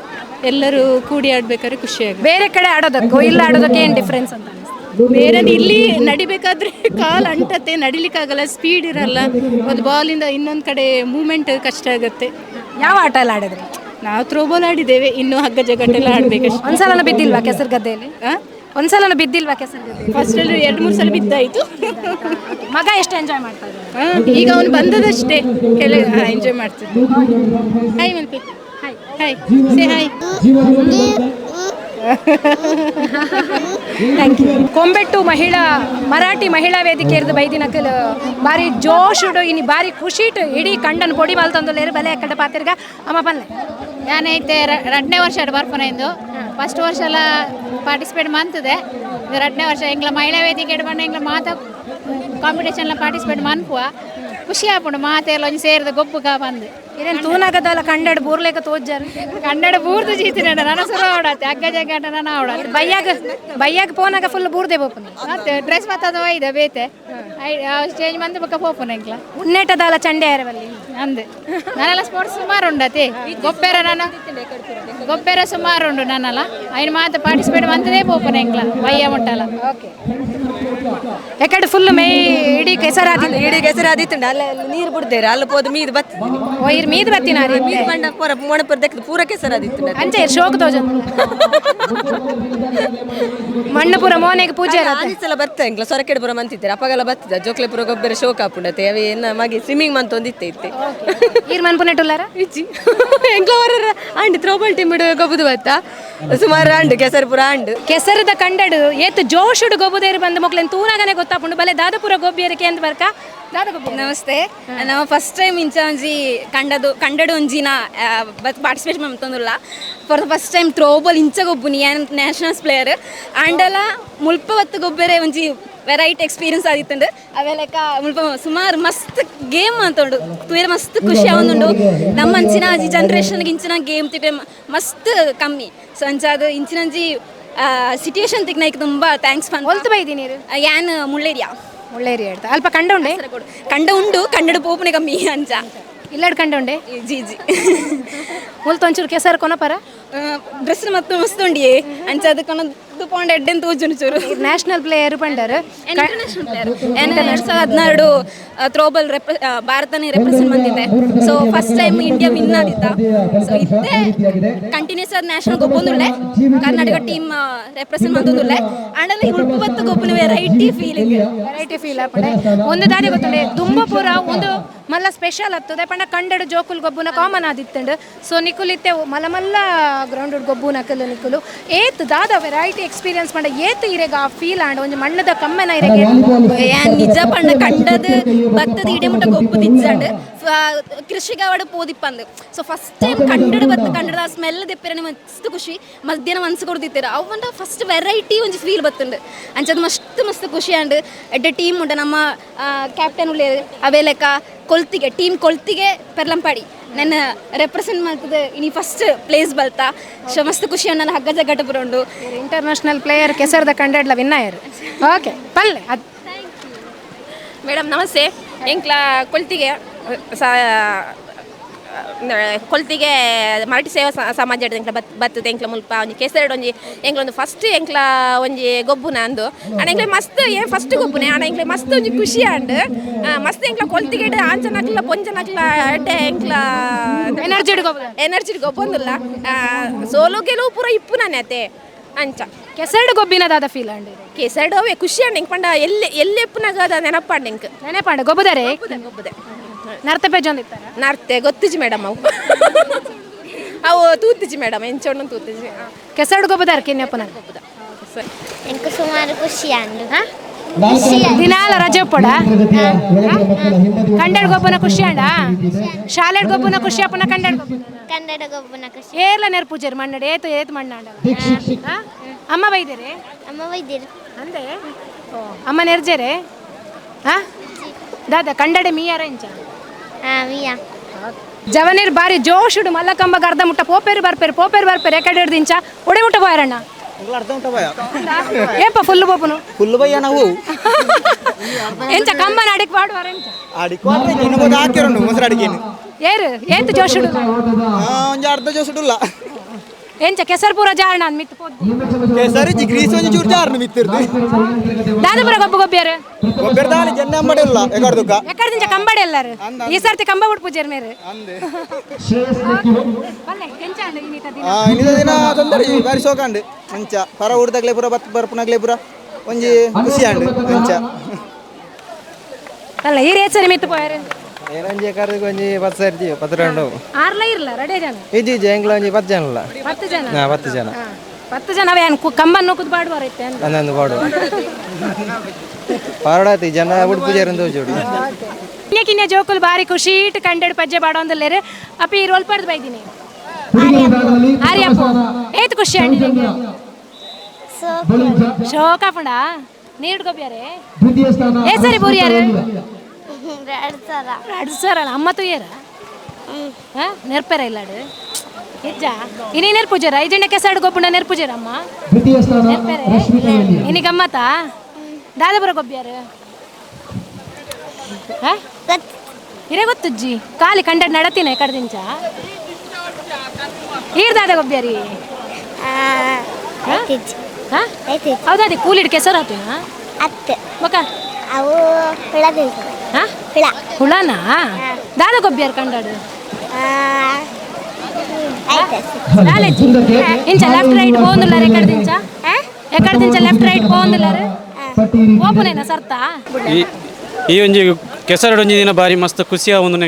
ಎಲ್ಲರೂ ಕೂಡಿ ಆಡಬೇಕಾದ್ರೆ ಖುಷಿಯಾಗಿ ಬೇರೆ ಕಡೆ ಆಡೋದಕ್ಕೂ ಇಲ್ಲ ಆಡೋದಕ್ಕೆ ಏನು ಡಿಫ್ರೆನ್ಸ್ ಅಂತ ಬೇರೆ ಇಲ್ಲಿ ನಡಿಬೇಕಾದ್ರೆ ಕಾಲು ಅಂಟತ್ತೆ ನಡಿಲಿಕ್ಕಾಗಲ್ಲ ಸ್ಪೀಡ್ ಇರಲ್ಲ ಒಂದು ಬಾಲಿಂದ ಇನ್ನೊಂದು ಕಡೆ ಮೂಮೆಂಟ್ ಕಷ್ಟ ಆಗುತ್ತೆ ಯಾವ ಆಟ ಎಲ್ಲ ಆಡಿದ್ರಿ ನಾವು ಥ್ರೋಬಾಲ್ ಆಡಿದ್ದೇವೆ ಇನ್ನು ಹಗ್ಗ ಜಗಟ್ಟೆಲ್ಲ ಆಡಬೇಕಷ್ಟೇ ಒಂದ್ಸಲನೂ ಬಿದ್ದಿಲ್ವಾ ಕೆಸರು ಗದ್ದೆಯಲ್ಲಿ ಒಂದ್ಸಲನೂ ಬಿದ್ದಿಲ್ವಾ ಕೆಸರು ಗದ್ದೆ ಫಸ್ಟಲ್ಲಿ 2-3 ಸಲ ಬಿದ್ದಾಯಿತು ಮಗ ಎಷ್ಟು ಎಂಜಾಯ್ ಮಾಡ್ತಾ ಇದ್ದಾರೆ ಈಗ ಅವನು ಬಂದದಷ್ಟೇ ಎಂಜಾಯ್ ಮಾಡ್ತಿದ್ದೆ ಹಾಯ್ ಮಲ್ಪಿ hi hi say hi thank you Kombettu Marathi Mahila Vedike ಇರ್ದು ಬೈದಿನಕಲ್ ಬಾರಿ ಜೋಶುಡು ಇನ್ನು ಬಾರಿ ಖುಷಿಟು ಇಡೀ ಕಂಡನ್ ಪೊಡಿ ಬಾಲ್ತಂದು ಬಲೆ ಕಡೆ ಪಾತಿರ್ಗ ಅಮ್ಮ ಬಲ್ಲೆ ഞാനൈತೆ 2ನೇ ವರ್ಷ ಬರ್ಪನೆಂದು ಫಸ್ಟ್ ವರ್ಷ ಎಲ್ಲ ಪಾರ್ಟಿಸಿಪೇಟ್ ಮಾಡ್ತಿದ್ದೆ ಇದು 2ನೇ ವರ್ಷ ಎಂಗ್ಲ ಮಹಿಳಾ ವೇದಿಕೆ ಬಂದು ಎಂಗ್ಲ ಮಾತ ಕಾಂಪಿಟೇಷನ್ಲ ಪಾರ್ಟಿಸಿಪೇಟ್ ಮನ್ಪುವ ಖುಷಿ ಆಪುಂಡು ಮಾತೆಲ್ಲ ಒಂಜಿ ಸೇರಿದ ಗೊಬ್ಬುಗ ಬಂದು ಇರೇನು ತೂನಾಗದಲ್ಲ ಕನ್ನಡ ಬೂರ್ಲೇಕ ತೋಜಾರು ಕನ್ನಡ ಬೂರ್ದು ಜೀತಿನ ನನ್ನ ಸುರ ಅವಡತ್ತೆ ಅಗ್ಗ ಜಗ್ಗಾಟ ನಾನು ಅವಡ ಬಯ್ಯಾಗ ಪೋನಾಗ ಫುಲ್ ಬೂರ್ದೆ ಬೋಪನ ಮತ್ತೆ ಡ್ರೆಸ್ ಮತ್ತದ ಒಯ್ದ ಬೇತೆ ಚೇಂಜ್ ಮಂದಿ ಬಕ್ಕ ಪೋಪನ ಎಂಕ್ಲ ಉನ್ನೇಟದಾಲ ಚಂಡೆ ಯಾರವಲ್ಲಿ ಅಂದೆ ನಾನೆಲ್ಲ ಸ್ಪೋರ್ಟ್ಸ್ ಸುಮಾರು ಉಂಡತಿ ಗೊಬ್ಬರ ಸುಮಾರು ಉಂಡು ನನ್ನಲ್ಲ ఆయన ಮಾತ್ರ ಪಾರ್ಟಿಸಿಪೇಟ್ ಮಂತದೇ ಪೋಪನ ಎಂಕ್ಲ ಬಯ್ಯ ಮುಟ್ಟಲ್ಲ ಓಕೆ ಎಕಡೆ ಫುಲ್ ಮೇ ಇಡೀ ಕೆಸರಾದಿತ್ತುಂಡು ಅಲ್ಲ ನೀರು ಬಿಡ್ದೇರು ಅಲ್ಲಿ ಹೋದ ಮೀದು ಬತ್ತಿ ಒಯ್ರ್ ಮೀದ್ ಬತ್ತಿನ ಮೀದು ಬಂಡ ಪೂರ ಮೊಣಪುರ ದಕ್ಕದು ಪೂರ ಕೆಸರಾದಿತ್ತು ಅಂಚೆ ಶೋಕ್ ತೋಜ ಮಣ್ಣಪುರ ಮೋನೆಗೆ ಪೂಜೆ ಆದಿಸಲ ಬರ್ತಾ ಎಂಕ್ಲ ಸೊರಕೆಡ್ಪುರ ಮಂತಿದ್ದಾರೆ ಅಪ್ಪಗೆಲ್ಲ ಬತ್ತಿದ ಜೋಕ್ಲೆಪುರ ಗೊಬ್ಬರ ಶೋಕ್ ಹಾಪುಂಡತೆ ಅವೆ ಎನ್ನ ಮಗೆ ಸ್ವಿಮ್ಮಿಂಗ್ ಮಂತ್ ಒಂದಿತ್ತೆ ಇತ್ತೆ ಈರ್ ಮನ್ಪುನೆಟ್ಟುಲ್ಲಾರ ಇಚ್ಚಿ ಎಂಕ್ಲ ಹೊರ ಆಂಡ್ ಥ್ರೋಬಾಲ್ ಟೀಮ್ ಗೊಬ್ಬದು ಬತ್ತ ಸುಮಾರು ಆಂಡ್ ಕೆಸರ್ಪುರ ಆಂಡ್ ಕೆಸರದ ಕಂಡಡು ಏತ್ ಜೋಶುಡು ಗೊಬ್ಬುದೇರಿ ಬಂದ ಮಕ್ಳೇನು ತೂನಾಗನೆ ಗೊತ್ತಾಪುಂಡು ಬಲೆ ದಾದಪುರ ಗೊಬ್ಬಿಯರಿಕೆ ಅಂತ ಬರ್ಕ ನಮಸ್ತೆ ನಾವು ಫಸ್ಟ್ ಟೈಮ್ ಇಂಚ ಒಂಜಿ ಕಂಡಡು ಒಂಜಿನ ಪಾರ್ಟಿಸಿಪೇಟ್ ಮಾಡ್ತಂದುಲ್ಲ for the first time throwball ಇಂಚ ಗೊಬ್ಬುನಿ ನ್ಯಾಷನಲ್ಸ್ ಪ್ಲೇಯರ್ ಆಂಡಲ ಮುಲ್ಪ ಹೊತ್ತು ಗೊಬ್ಬರೆ ಒಂಜಿ ವೆರೈಟಿ ಎಕ್ಸ್ಪೀರಿಯನ್ಸ್ ಆದಿತ್ತುಂಡು ಅವೆಲೆಕ್ಕ ಮುಲ್ಪ ಸುಮಾರು ಮಸ್ತ್ ಗೇಮ್ ಅಂತುಂಡು ತೂಯರ ಮಸ್ತ್ ಖುಷಿ ಆವೊಂದುಂಡು ನಮ್ಮ ಅಂಚಿನ ಈ ಜನ್ರೇಷನ್ಗೆ ಇಂಚಿನ ಗೇಮ್ ತಿಪ್ಪೆ ಮಸ್ತ್ ಕಮ್ಮಿ ಸೊ ಅಂಚಾದ ಇಂಚಿನಂಜಿ ಸಿಚುಯೇಷನ್ ತಿಕ್ ನೈಕ್ ತುಂಬ ಥ್ಯಾಂಕ್ಸ್ ಫನ್ ಹೊಲ್ತು ಬೈದಿ ನೀರು ಯಾನ್ ಮುಳ್ಳೇರಿಯಾ ಮುಳ್ಳೇರಿ ಹೇಳ್ತಾ ಅಲ್ಪ ಕಂಡ ಉಂಡೆ ಕಂಡ ಉಂಡು ಕನ್ನಡ ಪೋಪನೆ ಕಮ್ಮಿ ಅಂಚ ಇಲ್ಲಾಡ್ ಕಂಡ ಉಂಡೆ ಜಿ ಮುಲ್ತು ಒಂಚೂರು ಕೆಸರು ಕೊನಪರ ಡ್ರೆಸ್ ಮತ್ತೆ ಮಸ್ತ್ ಉಂಡಿಯೇ ಅಂಚ ಅದು ಕೊನದು ಪಾಯಿಂಟ್ ಎಡ್ಡೆನ್ ತೋಜುನು ಚೂರು ನ್ಯಾಷನಲ್ ಪ್ಲೇಯರ್ ಪಂಡರ್ ಇಂಟರ್ನ್ಯಾಷನಲ್ ಪ್ಲೇಯರ್ 2016 ಥ್ರೋಬಾಲ್ ಭಾರತನೇ ರೆಪ್ರೆಸೆಂಟ್ ಬಂದಿದೆ so first time India win ಆದಿತ್ತ ಸೊ ಇತ್ತೆ ಕಂಟಿನ್ಯೂಸ್ ಆದ ನ್ಯಾಷನಲ್ ಗೊಬ್ಬೊಂದುಳ್ಳೆ ಕರ್ನಾಟಕ ಟೀಮ್ ರೆಪ್ರೆಸೆಂಟ್ ಬಂದುಳ್ಳೆ ಅಂಡಲ್ಲಿ ಉಳ್ಪತ್ತು ಗೊಬ್ಬನ ವೆರೈಟಿ ಫೀಲ್ ಆಪಡೆ ಒಂದು ದಾರಿ ಗೊತ್ತುಂಡೆ ದುಂಬಪುರ ಒಂದು ಮಲ್ಲ ಸ್ಪೆಷಲ್ ಆಗ್ತದೆ ಪಂಡ ಕಂಡಡು ಜೋಕುಲ್ ಗೊಬ್ಬುನ ಕಾಮನ್ ಆದಿತ್ತಂಡು ಸೊ ನಿಕುಲ್ ಇತ್ತೆ ಮಲ್ಲ ಗ್ರೌಂಡ್ ಗೊಬ್ಬು ನಕಲು ನಿಕುಲು ಏತ್ ದಾದ ವೆರೈಟಿ ಎಕ್ಸ್ಪೀರಿಯನ್ಸ್ ಪಂಡ ಏತ್ ಇರೆಗ ಆ ಫೀಲ್ ಆಂಡ ಒಂದು ಮಣ್ಣದ ಕಮ್ಮೆನ ಇರೆಗೆ ನಿಜ ಪಂಡ ಕಂಡದ ಭತ್ತದ ಇಡೆಮುಟ ಗೊಬ್ಬು ತಿಂಜಂಡು ಕೃಷಿಗಾವಡ ಪೋದಿಪ್ಪಂದು ಸೊ ಫಸ್ಟ್ ಟೈಮ್ ಕಂಡದ ಸ್ಮೆಲ್ ದೆಪ್ಪೆರನೆ ಮಸ್ತ್ ಖುಷಿ ಮಧ್ಯಾಹ್ನ ಮನ್ಸು ಕೊಡ್ದಿತ್ತೀರ ಅವಂಡ ಫಸ್ಟ್ ವೆರೈಟಿ ಒಂಜಿ ಫೀಲ್ ಬತ್ತುಂಡು ಅಂಚದ ಮಸ್ತ್ ಖುಷಿ ಆಂಡ್ ಎಡ್ಡೆ ಟೀಮ್ ಉಂಡು ನಮ್ಮ ಕ್ಯಾಪ್ಟನ್ ಉಳ್ಳೆ ಅವೇ ಲೆಕ್ಕ ಟೀಮ್ ಕೊಳ್ತಿಗೆ ಪೆರ್ಲಂಪಾಡಿ ನನ್ನ ರೆಪ್ರೆಸೆಂಟ್ ಮಾಡ್ತದೆ ಇನಿ ಫಸ್ಟ್ ಪ್ಲೇಸ್ ಬಲ್ತಾ ಸೊ ಮಸ್ತ್ ಖುಷಿ ನನ್ನ ಹಗ್ಗ ಜಗ್ಗಟ ಪುರ ಉಂಡು ಇಂಟರ್ನ್ಯಾಷನಲ್ ಪ್ಲೇಯರ್ ಕೆಸರದ ಕಂಡಡ್ಲ ವಿನ್ನಯರ್ ಓಕೆ ಪಲ್ಲೆ ಅದು ಮೇಡಮ್ ನಮಸ್ತೆ ಎಂಕ್ಲ ಕೊಳ್ತಿಗೆ ಮರಾಠಿ ಸೇವಾ ಸಮಾಜ ಎಂಕ್ಲ ಬರ್ತದೆ ಎಂಕ್ಲ ಮುಲ್ಪ ಒಂಜಿ ಕೆಸರಡು ಒಂಜಿ ಎಂಕ್ಲ ಒಂದು ಫಸ್ಟ್ ಎಂಕ್ಲ ಒಂಜಿ ಗೊಬ್ಬುನ ಅಂದು ಆಂಡ ಎಂಕ್ಲೆ ಮಸ್ತ್ ಫಸ್ಟ್ ಗೊಬ್ಬುನೆ ಆಂಡ ಎಂಕ್ಲೆ ಮಸ್ತ್ ಒಂಜಿ ಖುಷಿ ಆಂಡ್ ಮಸ್ತ್ ಎಂಕ್ಲ ಕೊಳ್ತಿಗೆ ಆಂಚನಕ್ಲ ಪೊಂಚನಕ್ಲ ಎಡ್ಡೆ ಎಂಕ್ಲ ಎನರ್ಜಿ ಗೊಬ್ಬೊಂದುಲ್ಲ ಸೋಲು ಗೆಲುವು ಪೂರ ಇಪ್ಪುನಾನೆ ಅತೆ ಅಂಚ ಕೆಸರಡು ಗೊಬ್ಬಿನದಾದ ಫೀಲ್ ಅಂಡ್ ಕೆಸರಡು ಅವೇ ಖುಷಿ ಅಂಡ್ ಎಂಕ್ ಪಂಡ ಎಲ್ಲಿ ಎಪ್ಪುನಾಗದ ನೆನಪಾಂಡ್ ಎಂಕ್ ನೆನಪಾಂಡ ಗೊಬ್ಬದರೆ ಗೊಬ್ಬದೆ ನರ್ತೆ ಪೇಜ್ ಒಂದಿತ್ತಾರ ನರ್ತೆ ಗೊತ್ತಿಜಿ ಮೇಡಮ್ ಅವು ತೂತಿಜಿ ಮೇಡಮ್ ಎಂಚೋಣ ತೂತಿಜಿ ಕೆಸರಡು ಗೊಬ್ಬದಾರ ಕೆನ್ನೆಪ್ಪನ ಎಂಕ್ ಸುಮಾರು ಖುಷಿ ಅಂಡು ದಿನಾಲ ರಜೆ ಪೋಡ ಕಂಡಡ್ ಗೊಬ್ಬನ ಖುಷಿ ಅಂಡ ಶಾಲೆಡ್ ಗೊಬ್ಬನ ಖುಷಿ ಅಪ್ಪನ ಕಂಡಡ್ ಗೊಬ್ಬನ ಖುಷಿ ಏರ್ಲ ನೆರ್ ಪೂಜೆರ್ ಮಣ್ಣಡೆ ಏತು ಮಣ್ಣ ಅಮ್ಮ ಬೈದೇರೆ ಅಂದೆ ಅಮ್ಮ ನೆರ್ಜೆರೆ ಹಾ ದಾದ ಕಂಡಡೆ ಮೀಯಾರ ಇಂಚ ಜವನೀರ್ ಬಾರಿ ಜೋಶುಡು ಮಲ್ಲಕಂಬ ಅರ್ಧ ಮುಟ್ಟ ಪೋಪೇರು ಬರ್ಪೇರು ಎಕಡೆ ಹಿಡ್ದು ಇಂಚ ಒಡೆ ಮುಟ್ಟ ಹೋಯರಣ್ಣ ಏಪ ಫುಲ್ ಬೋಪುನು ಫುಲ್ ಬಯ್ಯ ನಾವು ಎಂಚ ಕಂಬನ ಅಡಿಕ್ ಬಾಡುವಾರ ಎಂಚ ಹಾಕಿರೋಣ ಮೊಸರು ಅಡಿಕೆನು ಏರು ಏತು ಜೋಶುಡು ಒಂಜಿ ಅರ್ಧ ಜೋಸುಡುಲ್ಲ ಎಂಚ ಕೆಸರ್ಪುರ ಜಾರಣ ಅಂದ್ ಮಿತ್ತು ಪೋದ್ದು ಕೇಸರಿ ಗ್ರೀಸ್ ಒಂಜಿ ಚೂರು ಜಾರ್ನ ಮಿತ್ತಿರ್ದು ದಾದಪುರ ಗೊಬ್ಬರು ಗೊಬ್ಬರ ದಾಳಿ ಜನ್ನ ಅಂಬಡಿ ಇಲ್ಲ ಎಕಡ್ದುಕ ಎಕಡ್ದಿಂಚ ಕಂಬಡಿ ಎಲ್ಲಾರು ಈ ಸರ್ತಿ ಕಂಬ ಬಿಟ್ಟು ಪೂಜೆರ್ ಮೇರೆ ಅಂದೆ ಬಲ್ಲೆ ಕೆಂಚ ಅಂಡ್ ಇನ್ನಿತ ದಿನ ಇನ್ನಿದ ದಿನ ತೊಂದರೆ ಬಾರಿ ಶೋಕಾಂಡ್ ಅಂಚ ಪರ ಊರ್ದಾಗ್ಲೇ ಪುರ ಬರ್ಪುನಾಗ್ಲೇ ಪುರ ಒಂಜಿ ಖುಷಿ ಆಂಡ್ ಅಂಚ ಅಲ್ಲ ಈ ರೇಚರಿ ಮಿತ್ತು ಪೋಯರೆ ಏನಂಜಿ ಕರ್ದು ಒಂಜಿ 10 ಸರ್ತಿ 10 ರೌಂಡ್ ಆರ್ಲ ಇರ್ಲ ರೆಡಿ ಜನ ಇಜ್ಜಿ ಎಂಗ್ಲ ಒಂಜಿ 10 ಜನ ಇಲ್ಲ 10 ಜನ 10 ಜನ 10 ಜನ ಅವೇ ಕಂಬನ್ ನೋಕುದು ಬಾಡುವಾರ ಐತೆ ಅಂತ ಅನ್ನೊಂದು ಬಾಡುವ ಪಾರಡಾತಿ ಜನ ಉಡ್ ಪೂಜಾರಿಂದ ಜೋಡಿ ಕಿನ್ನೆ ಜೋಕುಲ್ ಬಾರಿ ಖುಷಿ ಇಟ್ ಕಂಡೆಡ್ ಪಜ್ಜೆ ಬಾಡೋಂದಲ್ಲೇರೆ ಅಪ್ಪಿ ಈ ರೋಲ್ ಪಡ್ದು ಬೈದಿನಿ ಆರ್ಯಪ್ಪ ಏತ್ ಖುಷಿ ಅಂಡಿದೆ ಶೋಕ ಪುಂಡ ನೀಡ್ ಗೊಬ್ಬ್ಯಾರೆ ಏ ಸರಿ ಬೋರಿಯಾರು 2 ಸರ ಅಮ್ಮ ತುಯ್ಯರ ನೆರ್ಪೆರ ಇಲ್ಲಾಡು ಇಜ್ಜ ಇನಿ ನೆರ್ಪುಜರ ಐಜೆಂಡ ಕೆಸಾಡು ಗೊಬ್ಬುಂಡ ನೆರ್ಪುಜರಮ್ಮ ನೆರ್ಪೆರೆ ಇನಿ ಗಮ್ಮತ್ತಾ ದಾದಪುರ ಗೊಬ್ಬ್ಯಾರು ಇರೇ ಗೊತ್ತುಜ್ಜಿ ಕಾಲಿ ಕಂಡ ನಡತಿನ ಕಡ್ದಿಂಚ ಈರ್ ದಾದ ಗೊಬ್ಬ್ಯಾರಿ ಹೌದಾದಿ ಕೂಲಿಡ್ ಕೆಸರು ಹಾಕಿನ ಮಕ್ಕ ಅವು ಹುಳನಾ ದಾದ ಗೊಬ್ಬ್ಯಾರು ಕಂಡಾಡು ಇಂಚ ಲೆಫ್ಟ್ ರೈಟ್ ಹೋಗುದಿಲ್ಲ ಎಕಡ್ದಿಂಚ ಲೆಫ್ಟ್ ರೈಟ್ ಹೋಗುದಿಲ್ಲ ಓಪನೇನ ಸರ್ತಾ ಈ ಒಂಜಿ ಕೆಸರಡು ಒಂಜಿ ದಿನ ಬಾರಿ ಮಸ್ತ್ ಖುಷಿಯ ಒಂದು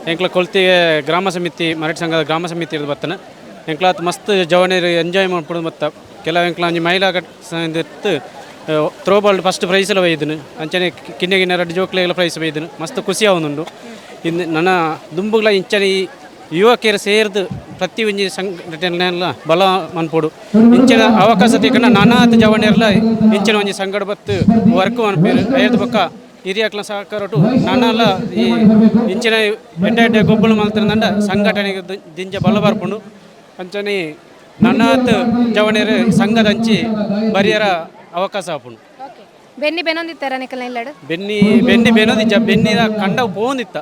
ಎಂಕ್ಲ ಕೊಲ್ತಿಗೆ ಗ್ರಾಮ ಸಮಿತಿ ಮರಾಠಿ ಸಂಘದ ಗ್ರಾಮ ಸಮಿತಿ ಇರೋದು ಬರ್ತಾನೆ ಎಂಕ್ಲಾತ್ ಮಸ್ತ್ ಜವನೇರು ಎಂಜಾಯ್ ಮಾಡ್ಬಿಡೋದು ಬತ್ತ ಕೆಲವು ಎಂಕ್ಲ ಒಂಜಿ ಮಹಿಳಾ ಇತ್ತು ಥ್ರೋಬಾಲ್ ಫಸ್ಟ್ ಪ್ರೈಸ್ ಎಲ್ಲ ಒಯ್ದನು ಅಂಚನೆ ಕಿನ್ನೆಗಿನ್ನ ಎರಡು ಜೋಕ್ಲೆಲ್ಲ ಪ್ರೈಸ್ ಒಯ್ದನು ಮಸ್ತ್ ಖುಷಿ ಅವನುಂಡು ಇನ್ನು ನನ್ನ ದುಂಬುಗಳ ಇಂಚನೆ ಈ ಯುವಕಿಯರು ಸೇರಿದು ಪ್ರತಿ ಒಂಜಿ ಸಂಘಟನೆಲ್ಲ ಬಲ ಮನ್ಪೋಡು ಇಂಚಿನ ಅವಕಾಶ ತೆಕ್ಕಂಡು ನಾನಾತ್ ಜವನೇರ್ಲ ಇಂಚಿನ ಒಂಜಿ ಸಂಗಡ ಬತ್ತು ವರ್ಕ್ ಮನ್ಪೇರು ಐದು ಪಕ್ಕ ಹಿರಿಯಕ್ಲ ಸಹಕಾರಟು ನಾನೆಲ್ಲ ಈ ಇಂಚಿನ ಎಡ್ಡೆ ಗೊಬ್ಬಳು ಮಲ್ತಿರಂದ ಸಂಘಟನೆಗೆ ದಿಂಜ ಬಲ ಬರ್ಕೊಂಡು ಅಂಚನೆ ನಾನಾತ್ ಜವನೇರು ಸಂಘದ ಹಂಚಿ ಬರಿಯರ ಅವಕಾಶ ಆಪುಂಡು ಬೆನ್ನಿ ಬೆನೊಂದಿತ್ತಾರ ನಿಕಲ್ನ ಇಲ್ಲಾಡು ಬೆನ್ನಿ ಬೆನೋದಿಜ್ಜ ಬೆನ್ನಿದ ಕಂಡ ಪೋಂದಿತ್ತ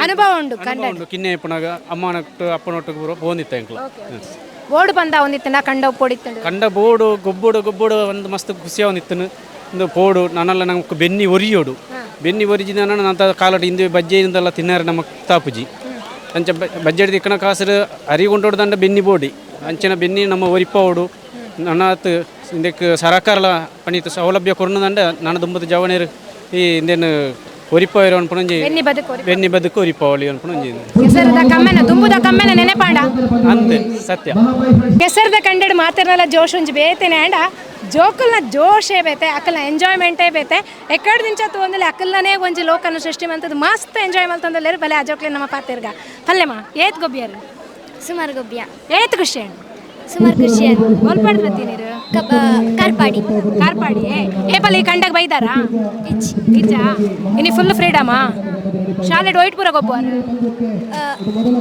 ಅನುಭವ ಉಂಡು ಉಂಡು ಕಿನ್ನೆ ಇಪ್ಪನಾಗ ಅಮ್ಮನೊಟ್ಟು ಅಪ್ಪನೊಟ್ಟಿಗೆ ಬರೋ ಪೋಂದಿತ್ತ ಎಂಕ್ಲ ಬೋರ್ಡು ಬಂದ ಒಂದಿತ್ತನ ಕಂಡ ಪೋಡಿತ್ತು ಕಂಡ ಬೋರ್ಡು ಗೊಬ್ಬುಡು ಒಂದು ಮಸ್ತ್ ಖುಷಿಯ ಒಂದಿತ್ತನು ಒಂದು ಪೋಡು ನಾನೆಲ್ಲ ನಮ್ಗೆ ಬೆನ್ನಿ ಒರಿಯೋಡು ಬೆನ್ನಿ ಒರಿಜಿದ ನಂತ ಕಾಲಟ್ಟು ಹಿಂದೆ ಬಜ್ಜೆಯಿಂದೆಲ್ಲ ತಿನ್ನಾರೆ ನಮ್ಮ ತಾಪುಜಿ ಅಂಚ ಬಜ್ಜೆ ತಿಕ್ಕಣ ಕಾಸರು ಅರಿಗೊಂಡೋಡು ದಂಡ ಬೆನ್ನಿ ಬೋಡಿ ಅಂಚಿನ ಬೆನ್ನಿ ನಮ್ಮ ಒರಿಪೋಡು ನನ್ನಾತ್ ಇಂದಕ್ಕೆ ಸರಕಾರಲ ಪಣಿತು ಸೌಲಭ್ಯ ಕೊರ್ನದಂಡ ನಾನು ದುಂಬದ ಜವನೇರು ಈ ಇಂದೇನು ಒರಿಪೋಯಿರು ಅನ್ಪುಣಂಜಿ ಬೆನ್ನಿ ಬದುಕು ಒರಿಪೋವಳಿ ಅನ್ಪುಣಂಜಿ ಕೆಸರದ ಕಮ್ಮೆನ ದುಂಬುದ ಕಮ್ಮೆನ ನೆನೆಪಾಂಡ ಅಂತೆ ಸತ್ಯ ಕೆಸರದ ಕಂಡೆಡು ಮಾತಿರಲ್ಲ ಜೋಶ್ ಒಂಜಿ ಬೇತೇನೆ ಅಂಡ ಜೋಕಲ್ನ ಜೋಶೇ ಬೇತೆ ಅಕ್ಕಲ್ನ ಎಂಜಾಯ್ಮೆಂಟೇ ಬೇತೆ ಎಕ್ಕಡ ದಿಂಚ ತಗೊಂಡಲ್ಲಿ ಅಕ್ಕಲ್ನೇ ಒಂಜಿ ಲೋಕನ ಸೃಷ್ಟಿ ಮಂತದ್ದು ಮಸ್ತ್ ಎಂಜಾಯ್ ಮಲ್ತಂದಲ್ಲೇರು ಬಲೆ ಆ ಜೋಕ್ಲೆ ನಮ್ಮ ಪಾತಿರ್ಗ ಪಲ್ಲೆಮ್ಮ ಏತ್ ಗೊಬ್ಬಿಯಾರು ಸುಮಾರು ಗೊಬ್ಬ್ಯ ಏತ್ ಖುಷಿ ಅಣ್ಣ ಸುಮಾರು ಖುಷಿ ಗೋಲ್ಪಾಡ್ ಬತ್ತಿ ನೀರು ಕಾರ್ಪಾಡಿ ಏಪಲ್ಲಿ ಕಂಡಾಗ ಬೈದಾರಾ ಇಜ್ಜ ಇನಿ ಫುಲ್ ಫ್ರೀಡಮಾ ಶಾಲೆಡ್ ವೈಟ್ ಪೂರ ಗೊಬ್ಬಾರು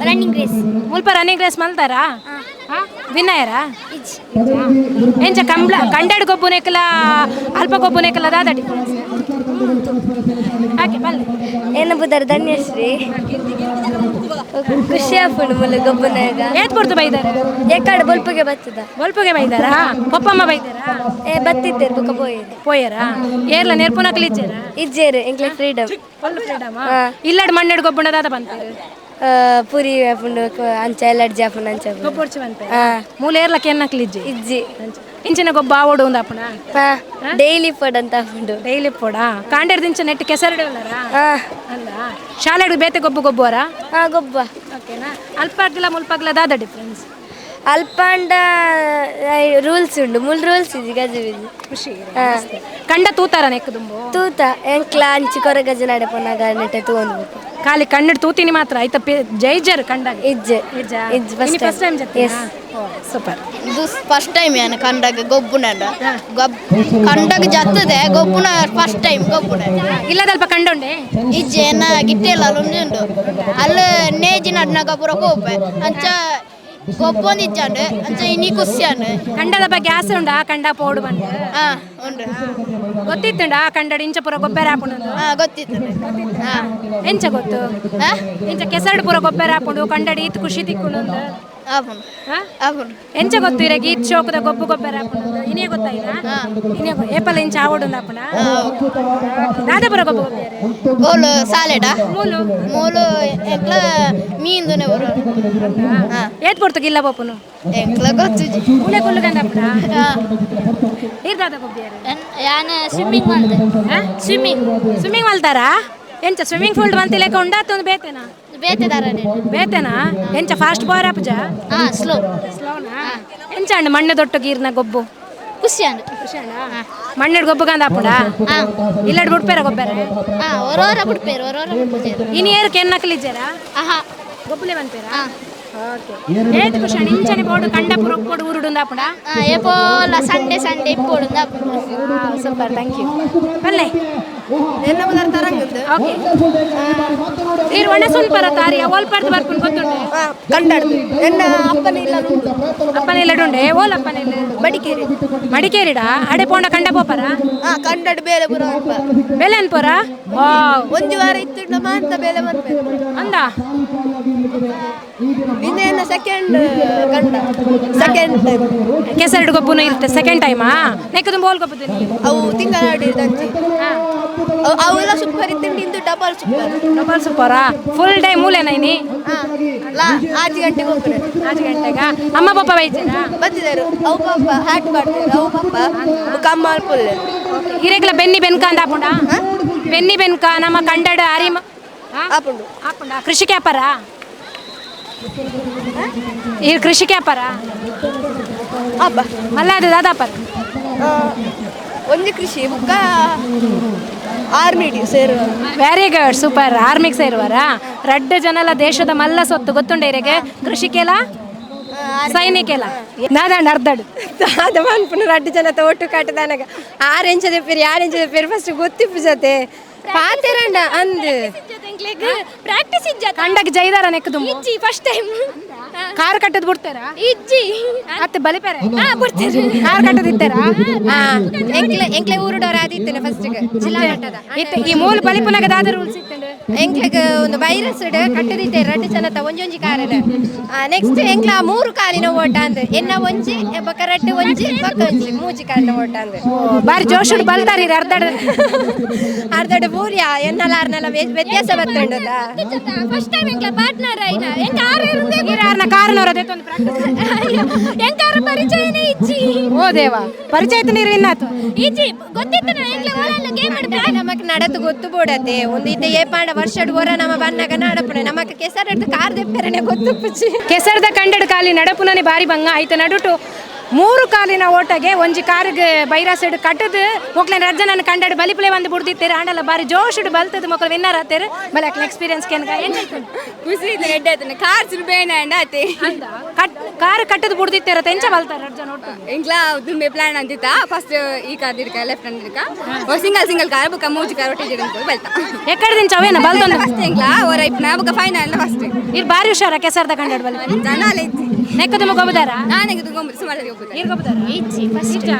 ರನ್ನಿಂಗ್ ರೇಸ್ ಮುಲ್ಪ ರನ್ನಿಂಗ್ ರೇಸ್ ಮಲ್ತಾರಾ ವಿನ್ನಯರ ಎಂಚ ಕಂಡಾಡ್ ಗೊಬ್ಬುನೆಕಲ ಅಲ್ಪ ಗೊಬ್ಬುನೆಕಲ ದಾದ ಡಿಫರೆನ್ಸ್ ಹಾಗೆ ಬಲ್ಲೆ ಏನು ಬುದರ್ ಧನ್ಯಶ್ರೀ ಖುಷಿ ಆಪುಂಡು ಮುಲ್ಲ ಗೊಬ್ಬನಾಗ ಏತ್ ಪುರ್ತು ಬೈದಾರ ಏಕಾಡು ಬೊಲ್ಪುಗೆ ಬತ್ತದ ಬೊಲ್ಪುಗೆ ಬೈದಾರಾ ಪಪ್ಪಮ್ಮ ಬೈದಾರಾ ಬತ್ತಿದ್ದೇರು ಬುಕ್ಕ ಪೋಯರ ಏರ್ಲ ನೆರ್ಪುನಕ್ಲಿ ಇಜ್ಜೇರು ಎಂಕ್ಲೆ ಫ್ರೀಡಮ್ ಫುಲ್ ಫ್ರೀಡಮ್ ಇಲ್ಲಡ್ ಮಣ್ಣೆಡ್ ಗೊಬ್ಬುಂಡ ದಾದ ಬಂತಾರೆ ಪುರಿ ಆಪುಂಡು ಅಂಚ ಎಲ್ಲಡ್ ಜಾಪುಂಡು ಅಂಚ ಗೊಬ್ಬೊರ್ಚು ಬಂತೆ ಮೂಲ ಏರ್ಲ ಕೆನ್ನಕ್ಲಿ ಇಜ್ಜಿ ಇಂಚಿನ ಗೊಬ್ಬ ಆವೋಡು ಒಂದು ಆಪುಣ ಡೈಲಿ ಪೋಡ್ ಅಂತ ಆಪುಂಡು ಡೈಲಿ ಪೋಡ ಕಾಂಡೇರ್ ದಿಂಚ ನೆಟ್ಟು ಕೆಸರಡೆ ಅಲ್ಲ ಶಾಲೆಡ್ ಬೇತೆ ಗೊಬ್ಬರ ಗೊಬ್ಬ ಓಕೆನಾ ಅಲ್ಪಾಗ್ಲ ಮುಲ್ಪಾಗ್ಲ ದಾದ ಡಿಫ್ರೆನ್ಸ್ ಅಲ್ಪಾಂಡ ರೂಲ್ಸ್ ಉಂಡು ಮುಲ್ ರೂಲ್ಸ್ ಇಜ್ಜಿ ಗಜ ಬಿಜಿ ಖುಷಿ ಕಂಡ ತೂತಾರ ನೆಕ್ ದುಂಬು ತೂತ ಎಂಕ್ಲ ಅಂಚಿ ಕೊರ ಗಜ ನಡೆ ಪೊನಾಗ ನೆಟ್ಟೆ ತಗೊಂಡು ಖಾಲಿ ಕನ್ನಡ ತೂತಿನಿ ಮಾತ್ರ ಆಯ್ತಾ ಜೈಜರ್ ಕಂಡಾಗ ಇಜ್ಜೆ ಫಸ್ಟ್ ಟೈಮ್ ಜೊತೆ ಸೂಪರ್ ಇದು ಫಸ್ಟ್ ಟೈಮ್ ಏನು ಕಂಡಾಗ ಗೊಬ್ಬುನಂಡ ಕಂಡಾಗ ಜತ್ತದೆ ಗೊಬ್ಬುನ ಫಸ್ಟ್ ಟೈಮ್ ಗೊಬ್ಬುನ ಇಲ್ಲದಲ್ಪ ಕಂಡುಂಡೆ ಇಜ್ಜೆ ಏನ ಗಿಟ್ಟೆಲ್ಲ ಉಂಡು ಅಲ್ಲಿ ನೇಜಿನ ಅಡ್ನಾಗ ಪೂರ ಕೋಪೆ ಅಂಚ ಗೊಬ್ಬೊಂದಿಜ್ಜಂಡು ಅಂಚ ಇನಿ ಖುಷಿಯಂಡು ಕಂಡದ ಬಗ್ಗೆ ಆಸೆ ಉಂಡ ಕಂಡ ಪೋಡು ಬಂದು ಉಂಡು ಗೊತ್ತಿತ್ತುಂಡ ಕಂಡಡ ಇಂಚ ಪೂರ ಗೊಬ್ಬರ ಹಾಪುಂಡು ಗೊತ್ತಿತ್ತು ಎಂಚ ಗೊತ್ತು ಇಂಚ ಕೆಸರಡು ಪೂರ ಗೊಬ್ಬರ ಹಾಪುಂಡು ಕಂಡಡಿ ಇತ್ತು ಖುಷಿ ತಿಕ್ಕೊಂಡು ಎಂಚ ಗೊತ್ತು ಇರಗೆ ಇತ್ತು ಶೋಕದ ಗೊಬ್ಬರ ಹಾಪುಂಡು ಇನೇ ಗೊತ್ತಾಯಿಲ್ಲ ಇನೇ ಏಪಲ್ಲ ಇಂಚ ಆವಡು ಹಾಪುಣ ದಾದ ಪೂರ ಗೊಬ್ಬ ಬೋಲು ಸಾಲೆಡ ಮೂಲು ಮೂಲು ಎಂಕ್ಲ ಮೀಂದುನೆ ಬರು ಏತ್ ಪೊರ್ತುಗ ಇಲ್ಲ ಪೋಪುನು ಎಂಕ್ಲ ಗೊತ್ತು ಉಳೆ ಕೊಲ್ಲು ಗಂಡ ಹಾಪುಣ ಇರ್ದಾದ ಗೊಬ್ಬರ ಯಾನ ಸ್ವಿಮ್ಮಿಂಗ್ ಮಾಡ್ದೆ ಸ್ವಿಮ್ಮಿಂಗ್ ಮಲ್ತಾರಾ ಎಂಚ ಸ್ವಿಮ್ಮಿಂಗ್ ಫೂಲ್ ಬಂತಿಲೇಕ ಉಂಡಾತೊಂದು ಬೇತೆನಾ ಬೇತೆನಾ ಎಂಚ ಫಾಸ್ಟ್ ಬಾರ್ ಅಪ್ಪಜ ಸ್ಲೋನಾ ಎಂಚ ಅಂಡ ಮಣ್ಣು ದೊಟ್ಟು ಗೀರ್ನ ಗೊಬ್ಬು ಖುಷಿ ಅಂಡ್ ಮಣ್ಣೆಡ್ ಗೊಬ್ಬು ಗಂದ ಹಾಪುಡ ಇಲ್ಲಡ್ ಬಿಡ್ಪೇರ ಗೊಬ್ಬರ ಒರೋರ ಬಿಡ್ಪೇರು ಇನಿ ಏರ್ಕೆ ಎನ್ನಕ್ಲಿಜ್ಜಾರ ಗೊಬ್ಬುಲೆ ಬಂತೇರಾ ಓಕೆ ಏತ್ ಖುಷಿ ಇಂಚನೆ ಬೋರ್ಡು ಕಂಡ ಪುರ ಬೋರ್ಡು ಊರುಡು ಹಾಪುಡ ಏಪೋಲ ಸಂಡೆ ಇಪ್ಪೋಡು ಸೂಪರ್ ಥ್ಯಾಂಕ್ ಯು ಬಲ್ಲೆ ಎನ್ನ ಮುದರ್ ತರಂಗುಂಡು ಓಕೆ ಇರ್ ಒಣ ಸುಲ್ಪರ ತಾರಿ ಓಲ್ ಪರ್ದು ಬರ್ಪುನ್ ಗೊತ್ತುಂಡೆ ಕಂಡಾಡ್ದು ಎನ್ನ ಅಪ್ಪನ ಇಲ್ಲ ಅಪ್ಪನ ಇಲ್ಲಡುಂಡೆ ಓಲ್ ಅಪ್ಪನ ಇಲ್ಲ ಮಡಿಕೇರಿ ಮಡಿಕೇರಿಡ ಅಡೆ ಪೋಂಡ ಕಂಡ ಪೋಪರ ಕಂಡಾಡು ಬೇಲೆ ಪುರ ಬೆಲೆ ಅನ್ಪೋರ ಒಂದು ವಾರ ಇತ್ತು ಮಾಂತ ಬೇಲೆ ಬರ್ಬೇಕು ಅಂದ ಇನ್ನೇನು ಸೆಕೆಂಡ್ ಕಂಡ ಸೆಕೆಂಡ್ ಕೆಸರಡು ಗೊಬ್ಬುನು ಇರುತ್ತೆ ಸೆಕೆಂಡ್ ಟೈಮಾ ನೆಕ್ಕದು ಬೋಲ್ ಗೊಬ್ಬುದು ಅವು ತಿಂಗಳಾಡಿ ದಂಚಿ ಅವೆಲ್ಲ ಸೂಪರ್ ಇತ್ತು ಇಂದು ಡಬಲ್ ಸೂಪರಾ ಫುಲ್ ಡೇ ಮೂಲೆನೈನಿ 6 ಗಂಟೆಗೆ ಹೋಗ್ತಾರೆ 6 ಗಂಟೆಗ ಅಮ್ಮ ಪಪ್ಪ ಬೈತಾರ ಬಂದಿದ್ದಾರೆ ಅವು ಪಾಪ ಹ್ಯಾಟ್ ಮಾಡ್ತಾರೆ ಅವು ಪಾಪ ಕಮ್ಮಲ್ ಪುಲ್ ಇರೆಗ್ಲ ಬೆನ್ನಿ ಬೆನ್ಕ ಅಂದ ಆಪುಂಡ ಬೆನ್ನಿ ಬೆನ್ಕ ನಮ್ಮ ಕಂಡಡ ಅರಿಮ ಆಪುಂಡು ಆಪುಂಡ ಕೃಷಿ ವ್ಯಾಪಾರ ಈ ಕೃಷಿ ವ್ಯಾಪಾರ ಅಬ್ಬ ಮಲ್ಲಾದ ದಾದಾಪರ ಒಂದು ಕೃಷಿ ಬುಕ್ಕ ಆರ್ಮಿ ಸೇರುವ ವೆರಿ ಗುಡ್ ಸೂಪರ್ ಆರ್ಮಿಗೆ ಸೇರುವಾರ ರಡ್ಡು ಜನಲ ದೇಶದ ಮಲ್ಲ ಸೊತ್ತು ಗೊತ್ತುಂಡೆ ಇರೆಗೆ ಕೃಷಿಕೆಲ ಸೈನಿಕೆಲ ನಾದಾಂಡ ಅರ್ಧಡು ಅದು ಅನ್ಪುನ ರಡ್ಡು ಜನ ಒಟ್ಟು ಕಟ್ಟದಾನಾಗ 6 ಇಂಚದ ಪೇರಿ 6 ಇಂಚದ ಪೇರಿ ಫಸ್ಟ್ ಗೊತ್ತಿಪ್ಪು ಜೊತೆ ಪಾತೆರಂಡ ಅಂದು ಪ್ರಾಕ್ಟೀಸ್ ಇಜ್ಜ ಕಂಡಕ್ಕೆ ಜೈದಾರ ನೆಕ್ಕದು ಇಜ್ಜಿ ಫಸ್ಟ್ ಟೈಮ್ ಕಾರ್ ಕಟ್ಟದ್ ಬಿಡ್ತಾರ ಇಜ್ಜಿ ಮತ್ತೆ ಬಲಿಪೇರೆ ಬಿಡ್ತಾರೆ ಕಾರ್ ಕಟ್ಟದ್ ಇತ್ತಾರ ಎಂಕ್ಲೆ ಊರುಡೋರ ಆದಿತ್ತೇನೆ ಫಸ್ಟಿಗೆ ಚಿಲ್ಲಾಟದ ಈ ಮೂಲ ಬಲಿಪುನಾಗ ದಾದ ರೂಲ್ಸ್ ಇತ್ತಂಡು ಎಂಕ್ಲೆಗೆ ಒಂದು ವೈರಸ್ ಕಟ್ಟದಿತ್ತೆ ರಡ್ಡು ಜನ ಒಂಜೊಂಜಿ ಕಾರಲ್ಲ ನೆಕ್ಸ್ಟ್ ಎಂಕ್ಲ 3 ಕಾಲಿನ ಓಟ ಅಂದ್ ಎನ್ನ ಒಂಜಿ ಬೊಕ ರಡ್ಡು ಒಂಜಿ ಬೊಕ ಒಂಜಿ ಮೂಜಿ ಕಾಲಿನ ಓಟ ಅಂದ್ ಬಾರಿ ಜೋಶುಡ್ ಬಲ್ತಾರಿ ಅರ್ಧಡು ಪೂರ್ಯ ಎನ್ನಲಾರ್ನೆಲ್ಲ ವ್ಯತ್ಯಾಸ ಬರ್ತಂಡದ ಫಸ್ಟ್ ಟೈಮ್ ಎಂಕ್ಲ ಪಾರ್ಟ್ನರ್ ಐನ ಎಂಕ ಇರಾರ್ನ ಕಾರಣವರದೆ ತೊಂದು ಪ್ರಾಕ್ಟೀಸ್ ಎಂಕಾರ ಪರಿಚಯನೇ ಇಜ್ಜಿ ಓ ದೇವ ಪರಿಚಯ ನೀರು ಇನ್ನಾತು ಇಜ್ಜಿ ಗೊತ್ತಿತ್ತು ನಾ ಎಂಕ್ಲ ಓಲಲ್ಲ ಗೇಮ್ ಆಡ್ತಾರೆ ನಮಕ್ ನಡತು ಗೊತ್ತು ಬೋಡತೆ ಒಂದು ಇದ್ದ ಏಪಾಂಡ ವರ್ಷಡ್ ಬೋರ ನಮ್ಮ ಬನ್ನಗ ನಡಪುನೆ ನಮಕ್ ಕೆಸರಡ್ದು ಕಾರ್ ದೆಪ್ಪರನೆ ಗೊತ್ತು ಪುಚ್ಚಿ ಕೆಸರದ ಕಂಡಡ ಕಾಲಿ ನಡಪುನನೆ ಬಾರಿ ಬಂಗ ಆಯ್ತು ನಡುಟು 3 ಕಾಲಿನ ಓಟಗೆ ಒಂಜಿ ಕಾರ್ಗೆ ಬೈರಾ ಸೈಡ್ ಕಟ್ಟದು ಮೊಕ್ಲ ರಜ್ಜನನ್ನು ಕಂಡಾಡು ಬಲಿಪ್ಲೆ ಬಂದು ಬಿಡ್ದಿತ್ತೇರು ಆಂಡಲ್ಲ ಬಾರಿ ಜೋಶುಡು ಬಲ್ತದ ಮೊಕ್ಕಳು ವಿನ್ನರ್ ಆತೇರು ಬಲೆ ಎಕ್ಸ್ಪೀರಿಯನ್ಸ್ ಕೆನ್ಗ ಏನು ಖುಷಿ ಇತ್ತು ಎಡ್ಡೆ ಆಯ್ತು ಕಾರ್ ಸುಲ್ಬೇನ ಅಂಡ ಆತೆ ಕಾರ್ ಕಟ್ಟದು ಬಿಡ್ದಿತ್ತೇರ ತೆಂಚ ಬಲ್ತಾರೆ ರಜ್ಜನ ಒಟ್ಟು ಇಂಕ್ಲ ದುಂಬೆ ಪ್ಲಾನ್ ಅಂತಿತ್ತ ಫಸ್ಟ್ ಈ ಕಾರ್ ದಿಡ್ಕ ಲೆಫ್ಟ್ ಹ್ಯಾಂಡ್ ದಿಡ್ಕ ಸಿಂಗಲ್ ಕಾರ್ ಬುಕ್ಕ ಮೂಜಿ ಕಾರ್ ಒಟ್ಟಿಗೆ ಅಂತ ಬಲ್ತ ಎಕ್ಕಡ ದಿಂಚ ಅವೇನ ಬಲ್ತೊಂದು ಫಸ್ಟ್ ಇಂಕ್ಲ ಓರ ಇಪ್ನ ಬುಕ್ಕ ಫೈನಲ್ ಫಸ್ಟ್ ಇದು ಬಾರಿ ಹುಷಾರ ಕೆಸರದ ಕಂಡಾಡು ಬಲಿ ಜನ ಅಲ್ಲ ಇತ್ತು ನೆಕ್ಕದು ಮುಗೋಬುದಾರ ನಾನೇ ದುಂಬ ಸುಮಾರು ಹೋಗ್ಬೋದು ಇರ್ಗೋಬುದಾರ ಇಜ್ಜಿ ಫಸ್ಟ್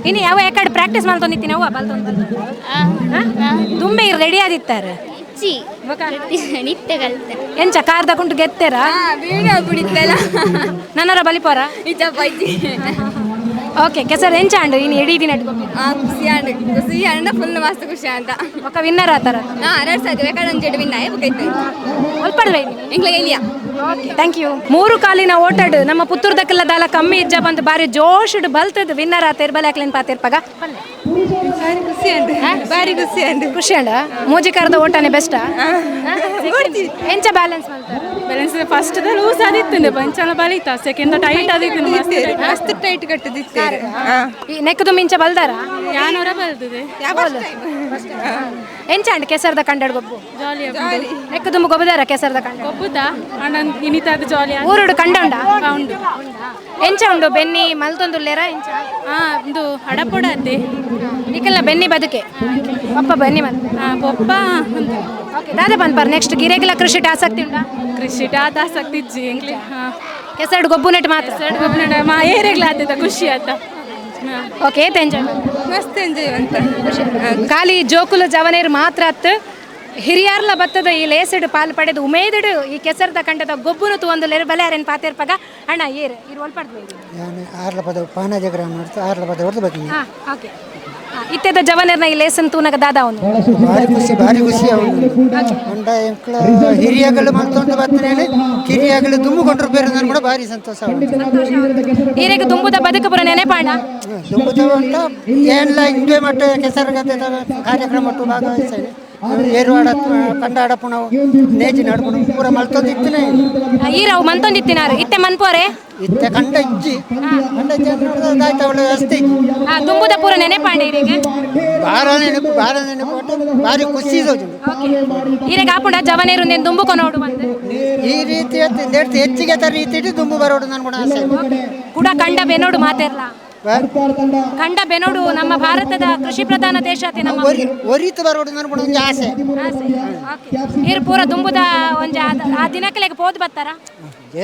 ಇನ್ನು ಯಾವ ಎಕ್ಕಡ ಪ್ರಾಕ್ಟೀಸ್ ಮಾಡ್ತೊಂದಿತ್ತೀನಿ ಅವ್ವ ಬಲ್ತೊಂದು ತುಂಬೆ ರೆಡಿ ಆದಿತ್ತಾರೆ ಇಜ್ಜಿ ನಿತ್ಯ ಕಲ್ತೆ ಎಂಚ ಕಾರ್ ತಗೊಂಡು ಗೆತ್ತೇರ ವೀಡಿಯೋ ಬಿಡಿತ್ತಲ್ಲ ನನ್ನರ ಬಲಿಪೋರ ಇಜ್ಜಪ್ಪ ಇಜ್ಜಿ ಓಕೆ ಕೆಸರ್ ಎಂಚ ಅಂಡು ಇನ್ನು ಎಡಿ ದಿನ ಖುಷಿ ಅಂಡ ಫುಲ್ ಮಸ್ತ್ ಖುಷಿ ಅಂತ ಒಕ್ಕ ವಿನ್ನರ್ ಆತಾರ 2 ಸಾರಿ ಬೇಕಾದ್ರೆ ಜೆಡ್ ವಿನ್ ಆಯ್ ಬುಕ್ಕ ಇತ್ತು ಒಲ್ಪಡ್ವೆ ಇಂಗ್ಲ ಎಲಿಯಾ ಓಕೆ ಥ್ಯಾಂಕ್ ಯು 3 ಕಾಲಿನ ಓಟಾಡು ನಮ್ಮ ಪುತ್ತೂರ್ದಕ್ಕೆಲ್ಲ ದಾಲ ಕಮ್ಮಿ ಇಜ್ಜ ಬಂದು ಬಾರಿ ಜೋಶುಡು ಬಲ್ತದ ವಿನ್ನರ್ ಆತೇರ್ ಬಲೆ ಹಾಕ್ಲೇನ್ ಪಾತೇರ್ ಪಗ ಖುಷಿ ಅಂಡ ಮೂಜಿ ಕರ್ದ ಓಟನೆ ಬೆಸ್ಟಾ ಎಂಚ ಬ್ಯಾಲೆನ್ಸ್ ಬ್ಯಾಲೆನ್ಸ್ ಫಸ್ಟ್ ಲೂಸ್ ಆದಿತ್ತು ಪಂಚನ ಬಲಿತ ಸೆಕೆಂಡ್ ಟೈಟ್ ಆದಿತ್ತು ಮಸ್ತ್ ಟೈಟ್ ಕಟ್ಟದಿತ್ತು ಈ ನೆಕ್ಕದು ಮಿಂಚ ಬಲ್ದಾರ ಯಾನವರ ಬಲ್ತದೆ ಎಂಚ ಅಂಡ್ ಕೆಸರದ ಕಂಡಾಡ್ ಗೊಬ್ಬು ಜಾಲಿ ನೆಕ್ಕದು ಗೊಬ್ಬದಾರ ಕೆಸರದ ಕಂಡ ಗೊಬ್ಬುತ್ತಾ ಅಣ್ಣ ಇನಿತಾದ ಜಾಲಿ ಊರುಡು ಕಂಡ ಉಂಡು ಎಂಚ ಉಂಡು ಬೆನ್ನಿ ಮಲ್ತೊಂದುಲ್ಲೇರ ಎಂಚ ಒಂದು ಹಡಪೊಡ ಅತ್ತೆ ನಿಕಲ್ನ ಬೆನ್ನಿ ಬದುಕೆ ಪಪ್ಪ ಬೆನ್ನಿ ಮಲ್ತೆ ಪಪ್ಪ ಓಕೆ ದಾದ ಪನ್ಪರ್ ನೆಕ್ಸ್ಟ್ ಗಿರೆಗಿಲ್ಲ ಕೃಷಿ ಆಸಕ್ತಿ ಉಂಟಾ ಕೃಷಿ ಆಸಕ್ತಿ ಇಜ್ಜಿ ಎಂಕ್ಲೆ ಕೆಸರಡು ಗೊಬ್ಬು ನೆಟ್ ಮಾತ್ರ ಏರೆಗ್ಲ ಆತದ ಖುಷಿ ಆತ ಓಕೆ ಏತ್ ಎಂಜಾಯ್ ಮಸ್ತ್ ಎಂಜಾಯ್ ಅಂತ ಖಾಲಿ ಜೋಕುಲು ಜವನೇರು ಮಾತ್ರ ಅತ್ತು ಹಿರಿಯಾರ್ಲ ಬತ್ತದ ಈ ಲೇಸಡು ಪಾಲು ಪಡೆದು ಉಮೇದಡು ಈ ಕೆಸರದ ಕಂಡದ ಗೊಬ್ಬುನು ಒಂದು ಲೇರು ಬಲೆ ಯಾರೇನು ಪಾತೇರ್ ಪಗ ಅಣ್ಣ ಏರು ಇರು ಒಲ್ಪಡ್ತೀವಿ ಆರ್ಲ ಪದ ಪಾನಾಜ ಗ್ರಾಮ ಆರ್ಲ ಪದ ಹೊಡೆದು ಬರ್ತೀನಿ ಹಾಂ ಓಕೆ ಇತ್ತೆದ ಜವನೇರ್ನ ಈ ಲೇಸನ್ ತೂನಗ ದಾದ ಅವನು ಭಾರಿ ಖುಷಿ ಅವನು ಅಂಡ ಎಂಕ್ಲ ಹಿರಿಯಗಳು ಮತ್ತೊಂದು ಬರ್ತೇನೆ ಕಿರಿಯಗಳು ತುಂಬಿಕೊಂಡ್ರು ಬೇರೆ ನಾನು ಕೂಡ ಭಾರಿ ಸಂತೋಷ ಈರೆಗ ತುಂಬುದ ಬದುಕು ಪುರ ನೆನೆಪಾಣ ತುಂಬುದ ಉಂಟ ಏನೆಲ್ಲ ಇಂಜಾಯ್ ಮಟ್ಟ ಕೆಸರಗದ್ದೆ ಕಾರ್ಯಕ್ರಮ ಒಟ್ಟು ಭಾಗವಹಿಸ್ತೇನೆ ಏರುವಾಡ ಕಂಡಾಡ ಪುಣ ನೇಜಿ ನಡ್ಪುಣ ಪೂರ ಮಲ್ತೊಂದು ಇತ್ತನೇ ಈರವು ಮಂತೊಂದಿತ್ತಿನಾರು ಇತ್ತೆ ಮನ್ಪೋರೆ ಇತ್ತೆ ಕಂಡ ಇಜ್ಜಿ ಕಂಡ ಇಜ್ಜಿ ಆಯ್ತು ಅವಳು ವ್ಯವಸ್ಥೆ ತುಂಬುದ ಪೂರ ನೆನೆಪಾಂಡೆ ಈರೆಗೆ ಭಾರ ನೆನಪು ಭಾರಿ ಖುಷಿ ಇರೋದು ಈರೆಗ ಆಪುಂಡ ಜವನೇರು ನೇನು ದುಂಬುಕೊಂಡು ನೋಡು ಬಂದು ಈ ರೀತಿ ಹೆಚ್ಚಿಗೆ ತರ ರೀತಿ ದುಂಬು ಬರೋಡು ನಾನು ಕೂಡ ಆಸೆ ಕೂಡ ಕಂಡ ಬೆನ್ನೋಡು ಮಾತೇರ್ಲ ಕಂಡ ಬೆನೋಡು ನಮ್ಮ ಭಾರತದ ಕೃಷಿ ಪ್ರಧಾನ ದೇಶ ಆತೆ ನಮ್ಮ ಒರಿತು ಬರೋಡು ನನ್ಪುಣ ಒಂಜಿ ಆಸೆ ನೀರು ಪೂರ ದುಂಬುದ ಒಂಜಿ ಆ ದಿನಕ್ಕೆ ಪೋದು ಬರ್ತಾರ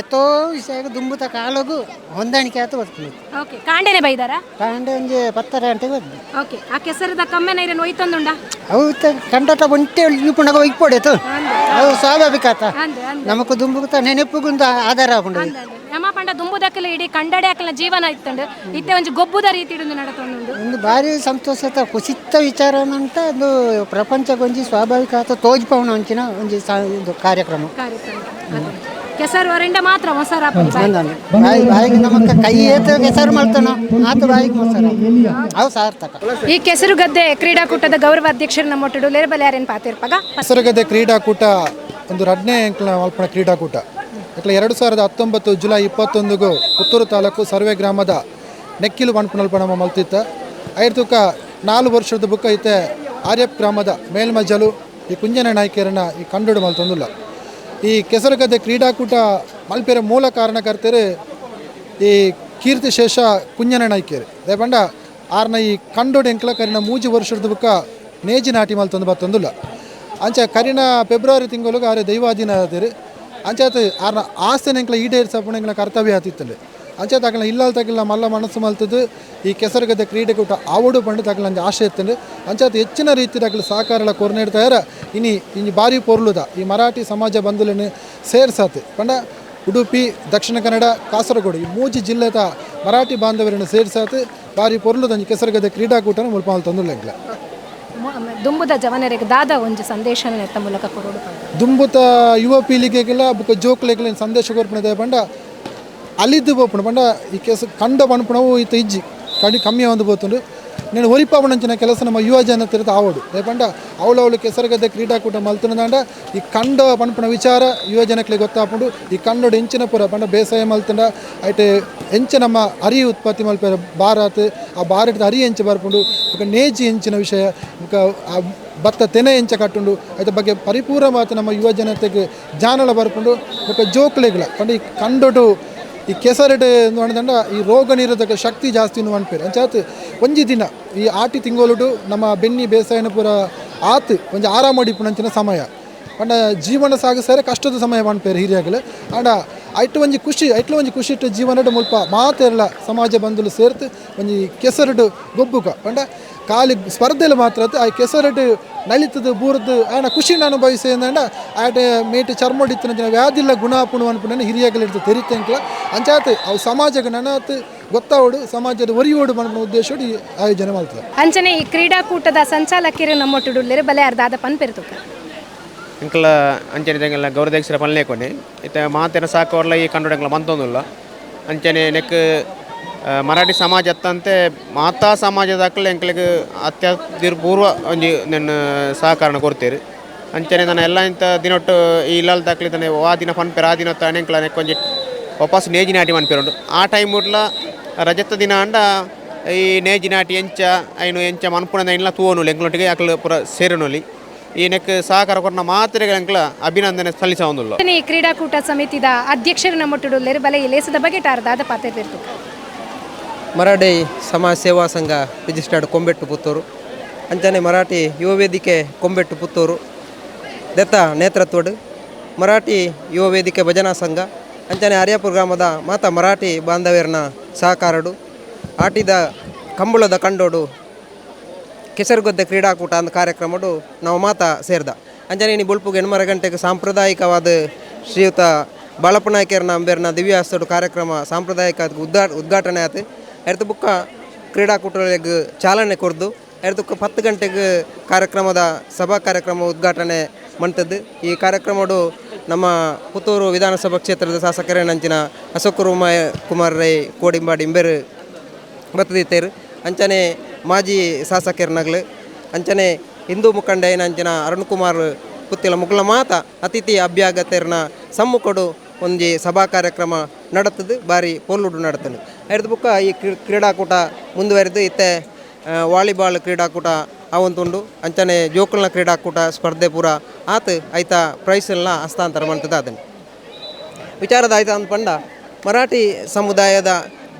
ಏತೋ ವಿಷಯ ದುಂಬುತ ಕಾಲಗು ಹೊಂದಾಣಿಕೆ ಆಯ್ತು ಬರ್ತದೆ. ಓಕೆ ಕಾಂಡೆನೆ ಬೈದಾರ ಕಾಂಡೆ ಒಂಜಿ 10 ಗಂಟೆಗೆ ಬಂದು ಓಕೆ ಆ ಕೆಸರದ ಕಮ್ಮೆ ನೀರನ್ನು ಒಯ್ತೊಂದುಂಡ ಅವು ಕಂಡಟ ಒಂಟೆ ಇಪ್ಪುಣಗ ಒಯ್ಪೊಡೆತು ಅವು ಸ್ವಾಭಾವಿಕ ಆತ ನಮಕ್ ದುಂಬುಗುತ್ತ ನೆನಪುಗುಂದ ಆಧಾರ ಆಗುಂಡು ನಮ್ಮ ಪಂಡ ದುಂಬುದಕ್ಕಲ ಇಡೀ ಕಂಡಡೆ ಹಾಕಲ ಜೀವನ ಇತ್ತಂಡು ಇತ್ತೆ ಒಂಜಿ ಗೊಬ್ಬುದ ರೀತಿ ಇಡುಂದು ನಡತೊಂದುಂಡು ಒಂದು ಭಾರಿ ಸಂತೋಷ ಕುಸಿತ ವಿಚಾರ ಅಂತ ಒಂದು ಪ್ರಪಂಚಗೊಂಜಿ ಸ್ವಾಭಾವಿಕ ಆತ ತೋಜ್ಪವನ ಒಂಚಿನ ಒಂಜಿ ಇದು ಕಾರ್ಯಕ್ರಮ ಕೆಸರು ವರೆಂಡ ಮಾತ್ರ ಮೊಸರ ಬಾಯಿಗೆ ನಮಕ್ಕ ಕೈ ಏತ ಕೆಸರು ಮಾಡ್ತಾನೋ ಆತ ಬಾಯಿಗೆ ಮೊಸರ ಅವು ಸಾರ್ಥಕ. ಈ ಕೆಸರುಗದ್ದೆ ಕ್ರೀಡಾಕೂಟದ ಗೌರವ ಅಧ್ಯಕ್ಷರು ನಮ್ಮ ಒಟ್ಟು ಲೇರ್ಬಲ್ ಯಾರೇನು ಪಾತಿರ್ಪಾಗ ಕೆಸರುಗದ್ದೆ ಕ್ರೀಡಾಕೂಟ ಒಂದು 2ನೇ ಅಂಕಲ ಮಲ್ಪನ ಕ್ರೀಡಾಕೂಟ ಇಟ್ಲ 2019 ಜುಲೈ 21 ಪುತ್ತೂರು ತಾಲೂಕು ಸರ್ವೆ ಗ್ರಾಮದ ನೆಕ್ಕಿಲು ಪಂಪನಲ್ಪ ನಮ್ಮ ಮಲ್ತಿತ್ತ ಐರ್ತುಕ 4 ವರ್ಷದ ಬುಕ್ಕ ಐತೆ ಆರ್ಯಪ್ ಗ್ರಾಮದ ಮೇಲ್ಮಜ್ಜಲು ಈ ಕುಂಜನ ನಾಯ್ಕರನ್ನ ಈ ಕಂಡುಡು ಮಲ್ತೊಂದಿಲ್ಲ. ಈ ಕೆಸರುಗದ್ದೆ ಕ್ರೀಡಾಕೂಟ ಮಲ್ಪೆರ ಮೂಲ ಕಾರಣಕರ್ತರು ಈ ಕೀರ್ತಿಶೇಷ ಕುಂಜನ ನಾಯ್ಕರು ದೇಪಂಡ ಆರ್ನ ಈ ಕಂಡೋಡು ಎಂಕ್ಲ ಕರಿನ 3 ವರ್ಷದ ಬುಕ್ಕ ನೇಜಿ ನಾಟಿ ಮಲ್ತೊಂದು ಬತ್ತೊಂದಿಲ್ಲ ಅಂಚ ಕರಿನ ಫೆಬ್ರವರಿ ತಿಂಗಳಿಗೆ ಆರೆ ದೈವಾಧೀನ ಆದಿರು ಅಂಚಾತ ಆರ್ನ ಆಸ್ತೆ ಎಂಕ್ಲ ಈಡೇರಿಸಪ್ಪಣ ಎಂಕ್ಲ ಕರ್ತವ್ಯ ಆತಿತ್ತಲೆ ಅಂಚಾತ ತಗಲ ಇಲ್ಲಲ್ ತಗಲ ಮಲ್ಲ ಮನಸ್ಸು ಮಲ್ತದ್ದು ಈ ಕೆಸರುಗದ್ದೆ ಕ್ರೀಡೆಕೂಟ ಆವಡು ಪಂಡು ತಗಲ ಅಂಚ ಆಶೆ ಇತ್ತಂಡು ಅಂಚಾತ ಹೆಚ್ಚಿನ ರೀತಿ ತಗಲ ಸಹಕಾರಲ ಕೊರ್ನೇಡ್ತಾರ ಇನಿ ಬಾರಿ ಪೊರ್ಲುದ ಈ ಮರಾಠಿ ಸಮಾಜ ಬಂಧುಲನ್ನು ಸೇರ್ಸಾತು ಪಂಡ ಉಡುಪಿ ದಕ್ಷಿಣ ಕನ್ನಡ ಕಾಸರಗೋಡು ಈ 3 ಜಿಲ್ಲೆದ ಮರಾಠಿ ಬಾಂಧವರನ್ನು ಸೇರ್ಸಾತು ಬಾರಿ ಪೊರ್ಲುದ ಕೆಸರುಗದ್ದೆ ಕ್ರೀಡಾಕೂಟನ ಮುಲ್ಪಾಲ್ ತಂದುಲ್ಲ ಎಂಕ್ಲ ದುಂಬುದ ಜವನರಿಗೆ ದಾದ ಒಂದು ಸಂದೇಶ ನೆತ್ತ ಮೂಲಕ ಕೊಡೋದು ದುಂಬುತ ಯುವ ಪೀಳಿಗೆಗೆಲ್ಲ ಬುಕ್ಕ ಜೋಕ್ಲೆಗೆಲ್ಲ ಸಂದೇಶ ಕೊರ್ಪಣದ ಪಂಡ ಅಲ್ಲಿದ್ದು ಬೋಪಣ ಪಂಡ ಈ ಕೆಸ ಕಂಡ ಪಣಪಣವು ಈತ ಇಜ್ಜಿ ಕಡಿ ಕಮ್ಮಿ ಒಂದು ಬೋತುಂಡು నేను ఒరిపావనంచిన ಕೆಲಸ ನಮ್ಮ ಯುವ ಜನ ತಿರುತ ಆವಡು ಲೇಪಂಡ ಅವಳು ಕೆಸರುಗದ್ದೆ ಕ್ರೀಡಾಕೂಟ ಮಲ್ತುನಂಡ ಈ ಕಂಡ ಪಂಪನ ವಿಚಾರ ಯುವ ಜನಕ್ಕೆ ಗೊತ್ತಾಪುಂಡು ಈ ಕಂಡೋಡು ಎಂಚಿನ ಪುರ ಪಂಡ ಬೇಸಾಯ ಮಲ್ತಂಡ ಐಟೆ ಎಂಚ ನಮ್ಮ ಅರಿ ಉತ್ಪತ್ತಿ ಮಲ್ಪೇರ ಭಾರತ್ ಆ ಭಾರತದ ಅರಿ ಎಂಚ ಬರ್ಪುಂಡು ಈಗ ನೇಜಿ ಎಂಚಿನ ವಿಷಯ ಈಗ ಆ ಭತ್ತ ತೆನೆ ಎಂಚ ಕಟ್ಟುಂಡು ಅದ್ರ ಬಗ್ಗೆ ಪರಿಪೂರ್ಣವಾದ ನಮ್ಮ ಯುವ ಜನತೆಗೆ ಜಾನಳ ಬರ್ಪುಂಡು ಈಗ ಜೋಕ್ಲೆಗಳ ಪಂಡ ಈ ಕಂಡೋಡು ಈ ಕೆಸರಡು ನೋಡಿದಂಡ ಈ ರೋಗ ನಿರೋಧಕ ಶಕ್ತಿ ಜಾಸ್ತಿ ಅನ್ಪೇರು ಅಂಚಾತ್ ಒಂಜಿ ದಿನ ಈ ಆಟಿ ತಿಂಗೋಲುಡು ನಮ್ಮ ಬೆನ್ನಿ ಬೇಸಾಯನ ಪೂರ ಆತು ಒಂಜಿ ಆರಾಮಡಿಪುನಂಚಿನ ಸಮಯ ಪಂಡ ಜೀವನ ಸಾಗಿಸರೆ ಕಷ್ಟದ ಸಮಯ ಅನ್ಪೇರು ಹಿರಿಯಾಗಲು ಆಂಡ ಐಟು ಒಂಜಿ ಖುಷಿ ಇಟ್ಟು ಜೀವನಡು ಮುಲ್ಪ ಮಾತೆಲ್ಲ ಸಮಾಜ ಬಂಧುಲು ಸೇರ್ತು ಒಂಜಿ ಕೆಸರಡು ಗೊಬ್ಬುಕ ಪಂಡ ಕಾಲಿ ಸ್ಪರ್ಧೆಲು ಮಾತ್ರ ಆ ಕೆಸರಡು ನಲಿತದು ಬೂರದು ಆಯನ ಖುಷಿನ ಅನುಭವಿಸಿದಂಡ ಆಟ ಮೇಟಿ ಚರ್ಮಡಿತ್ತಿನ ವ್ಯಾಧಿಲ್ಲ ಗುಣಾಪುಣ ಅನ್ಪುಣ ಹಿರಿಯಾಗಲಿಡ್ತು ತೆರಿತೆಂಕ್ಲ ಅಂಚಾತ್ ಅವು ಸಮಾಜಕ್ಕೆ ನನತ್ ಗೊತ್ತಾವಡು ಸಮಾಜದ ಒರಿಯೋಡು ಮನ ಉದ್ದೇಶ ಈ ಆಯೋಜನೆ ಮಾಡ್ತಾರೆ ಅಂಚನೆ ಈ ಕ್ರೀಡಾಕೂಟದ ಸಂಚಾಲಕಿರು ನಮ್ಮೊಟ್ಟು ಲೇರ್ಬಲ್ ಯಾರ್ದಾದ ಪನ್ಪೆರ್ತು ಇಂಕಲ ಅಂಚನೆದಂಗೆಲ್ಲ ಗೌರವದಕ್ಷರ ಪಲ್ಲೇಕೊನೆ ಇತ್ತ ಮಾತೆನ ಸಾಕೋರ್ಲ ಈ ಕಂಡುಡೆಂಗ್ಲ ಮಂತೊಂದುಲ್ಲ ಅಂಚನೆ ನೆಕ್ ಮರಾಠಿ ಸಮಾಜ ಅತ್ತಂತೆ ಮಾತಾ ಸಮಾಜದಾಕಲ್ ಎಂಕ್ಲಿಗೆ ಅತ್ಯಂತ ಪೂರ್ವ ಒಂಜಿ ನನ್ನ ಸಹಕಾರನ ಕೊಡ್ತೀರಿ ಅಂಚನೆ ನಾನು ಎಲ್ಲ ಇಂಥ ದಿನೊಟ್ಟು ಈ ಇಲ್ಲಲ್ ದಾಖಲೆ ತಾನೆ ಆ ದಿನ ಪನ್ಪೇರು ಆ ದಿನ ಅನೆಂಕ್ಲ ನೆಕ್ಕೊಂಜಿ ವಾಪಸ್ ನೇಜಿ ನಾಟಿ ಮನ್ಪೇರುಂಡು ಆ ಟೈಮ್ ಉಟ್ಲ ರಜತ ದಿನ ಅಂಡ ಈ ನೇಜಿ ನಾಟಿ ಎಂಚ ಐನು ಎಂಚ ಮನ್ಪುಣದ ಇಲ್ಲ ತೂವನು ಎಂಕ್ಲೊಟ್ಟಿಗೆ ಯಾಕಲು ಪೂರ ಸೇರನೊಲಿ ಈ ನೆಕ್ ಸಹಕಾರ ಕೊಟ್ಟ ಮಾತ್ರೆಗಳ ಅಭಿನಂದನೆ ಸಲ್ಲಿಸೋದಿಲ್ಲ. ಈ ಕ್ರೀಡಾಕೂಟ ಸಮಿತಿದ ಅಧ್ಯಕ್ಷರು ನಮ್ಮೊಟ್ಟು ಲೇರ್ಬಲ್ ಲೇಸದ ಬಗ್ಗೆ ಟಾರ್ದಾದ ಪಾತೆ ಬೇರ್ತು ಮರಾಠಿ ಸಮಾಜ ಸೇವಾ ಸಂಘ ರಿಜಿಸ್ಟರ್ಡ್ ಕೊಂಬೆಟ್ಟು ಪುತ್ತೂರು ಅಂಚನೆ ಮರಾಠಿ ಯುವ ವೇದಿಕೆ ಕೊಂಬೆಟ್ಟು ಪುತ್ತೂರು ದತ್ತ ನೇತೃತ್ವಡು ಮರಾಠಿ ಯುವ ವೇದಿಕೆ ಭಜನಾ ಸಂಘ ಅಂಚನೆ ಆರ್ಯಾಪುರ ಗ್ರಾಮದ ಮಾತಾ ಮರಾಠಿ ಬಾಂಧವ್ಯರನ್ನ ಸಹಕಾರಡು ಆಟಿದ ಕಂಬಳದ ಕಂಡೋಡು ಕೆಸರುಗದ್ದೆ ಕ್ರೀಡಾಕೂಟ ಅಂತ ಕಾರ್ಯಕ್ರಮಡು ನಾವು ಮಾತಾ ಸೇರ್ದ ಅಂಚನೆ ಇನ್ನು ಬುಲ್ಪುಗೆ 8 ಗಂಟೆಗೆ ಸಾಂಪ್ರದಾಯಿಕವಾದ ಶ್ರೀಯುತ ಬಾಳಪ್ಪ ನಾಯ್ಕರ್ನ ಅಂಬೇರ್ನ ದಿವ್ಯಾಸ್ತೋಡು ಕಾರ್ಯಕ್ರಮ ಸಾಂಪ್ರದಾಯಿಕ ಉದ್ಘಾಟನೆ ಆಯ್ತು ಎರ್ದು ಬುಕ್ಕ ಕ್ರೀಡಾಕೂಟಗಳಿಗೆ ಚಾಲನೆ ಕೊಡ್ದು ಎರ್ದಕ್ಕೆ 10 ಗಂಟೆಗೆ ಕಾರ್ಯಕ್ರಮದ ಸಭಾ ಕಾರ್ಯಕ್ರಮ ಉದ್ಘಾಟನೆ ಮಾಡ್ತದ್ದು ಈ ಕಾರ್ಯಕ್ರಮಡು ನಮ್ಮ ಪುತ್ತೂರು ವಿಧಾನಸಭಾ ಕ್ಷೇತ್ರದ ಶಾಸಕರೇನಂಚಿನ ಅಶೋಕ್ ಕುಮಾರ್ ರೈ ಕೋಡಿಂಬಾಡಿ ಇಂಬೇರು ಬತ್ತದಿತ್ತೇರು ಅಂಚನೆ ಮಾಜಿ ಶಾಸಕರನಗ್ಲು ಅಂಚನೆ ಹಿಂದೂ ಮುಖಂಡ ಏನಂಚಿನ ಅರುಣ್ ಕುಮಾರ್ ಪುತ್ತಿಲ ಮುಗ್ಲ ಮಾತ ಅತಿಥಿ ಅಭ್ಯಾಗತರನ್ನ ಸಮ್ಮುಖಡು ಒಂಜಿ ಸಭಾ ಕಾರ್ಯಕ್ರಮ ನಡತದು ಬಾರಿ ಪೊರ್ಲುಡು ನಡತದೆ ಎರ್ದು ಬುಕ್ಕ ಈ ಕ್ರೀಡಾಕೂಟ ಮುಂದುವರೆದು ಇತ್ತೆ ವಾಲಿಬಾಲ್ ಕ್ರೀಡಾಕೂಟ ಅವಂತುಂಡು ಅಂಚನೆ ಜೋಕುಲ್ನ ಕ್ರೀಡಾಕೂಟ ಸ್ಪರ್ಧೆ ಪೂರ ಆತು ಐತ ಪ್ರೈಸ್ನ ಹಸ್ತಾಂತರ ಮಾಡ್ತದೆ ಅದನ್ನು ವಿಚಾರದ ಆಯ್ತು ಅಂದ್ಪಂಡ ಮರಾಠಿ ಸಮುದಾಯದ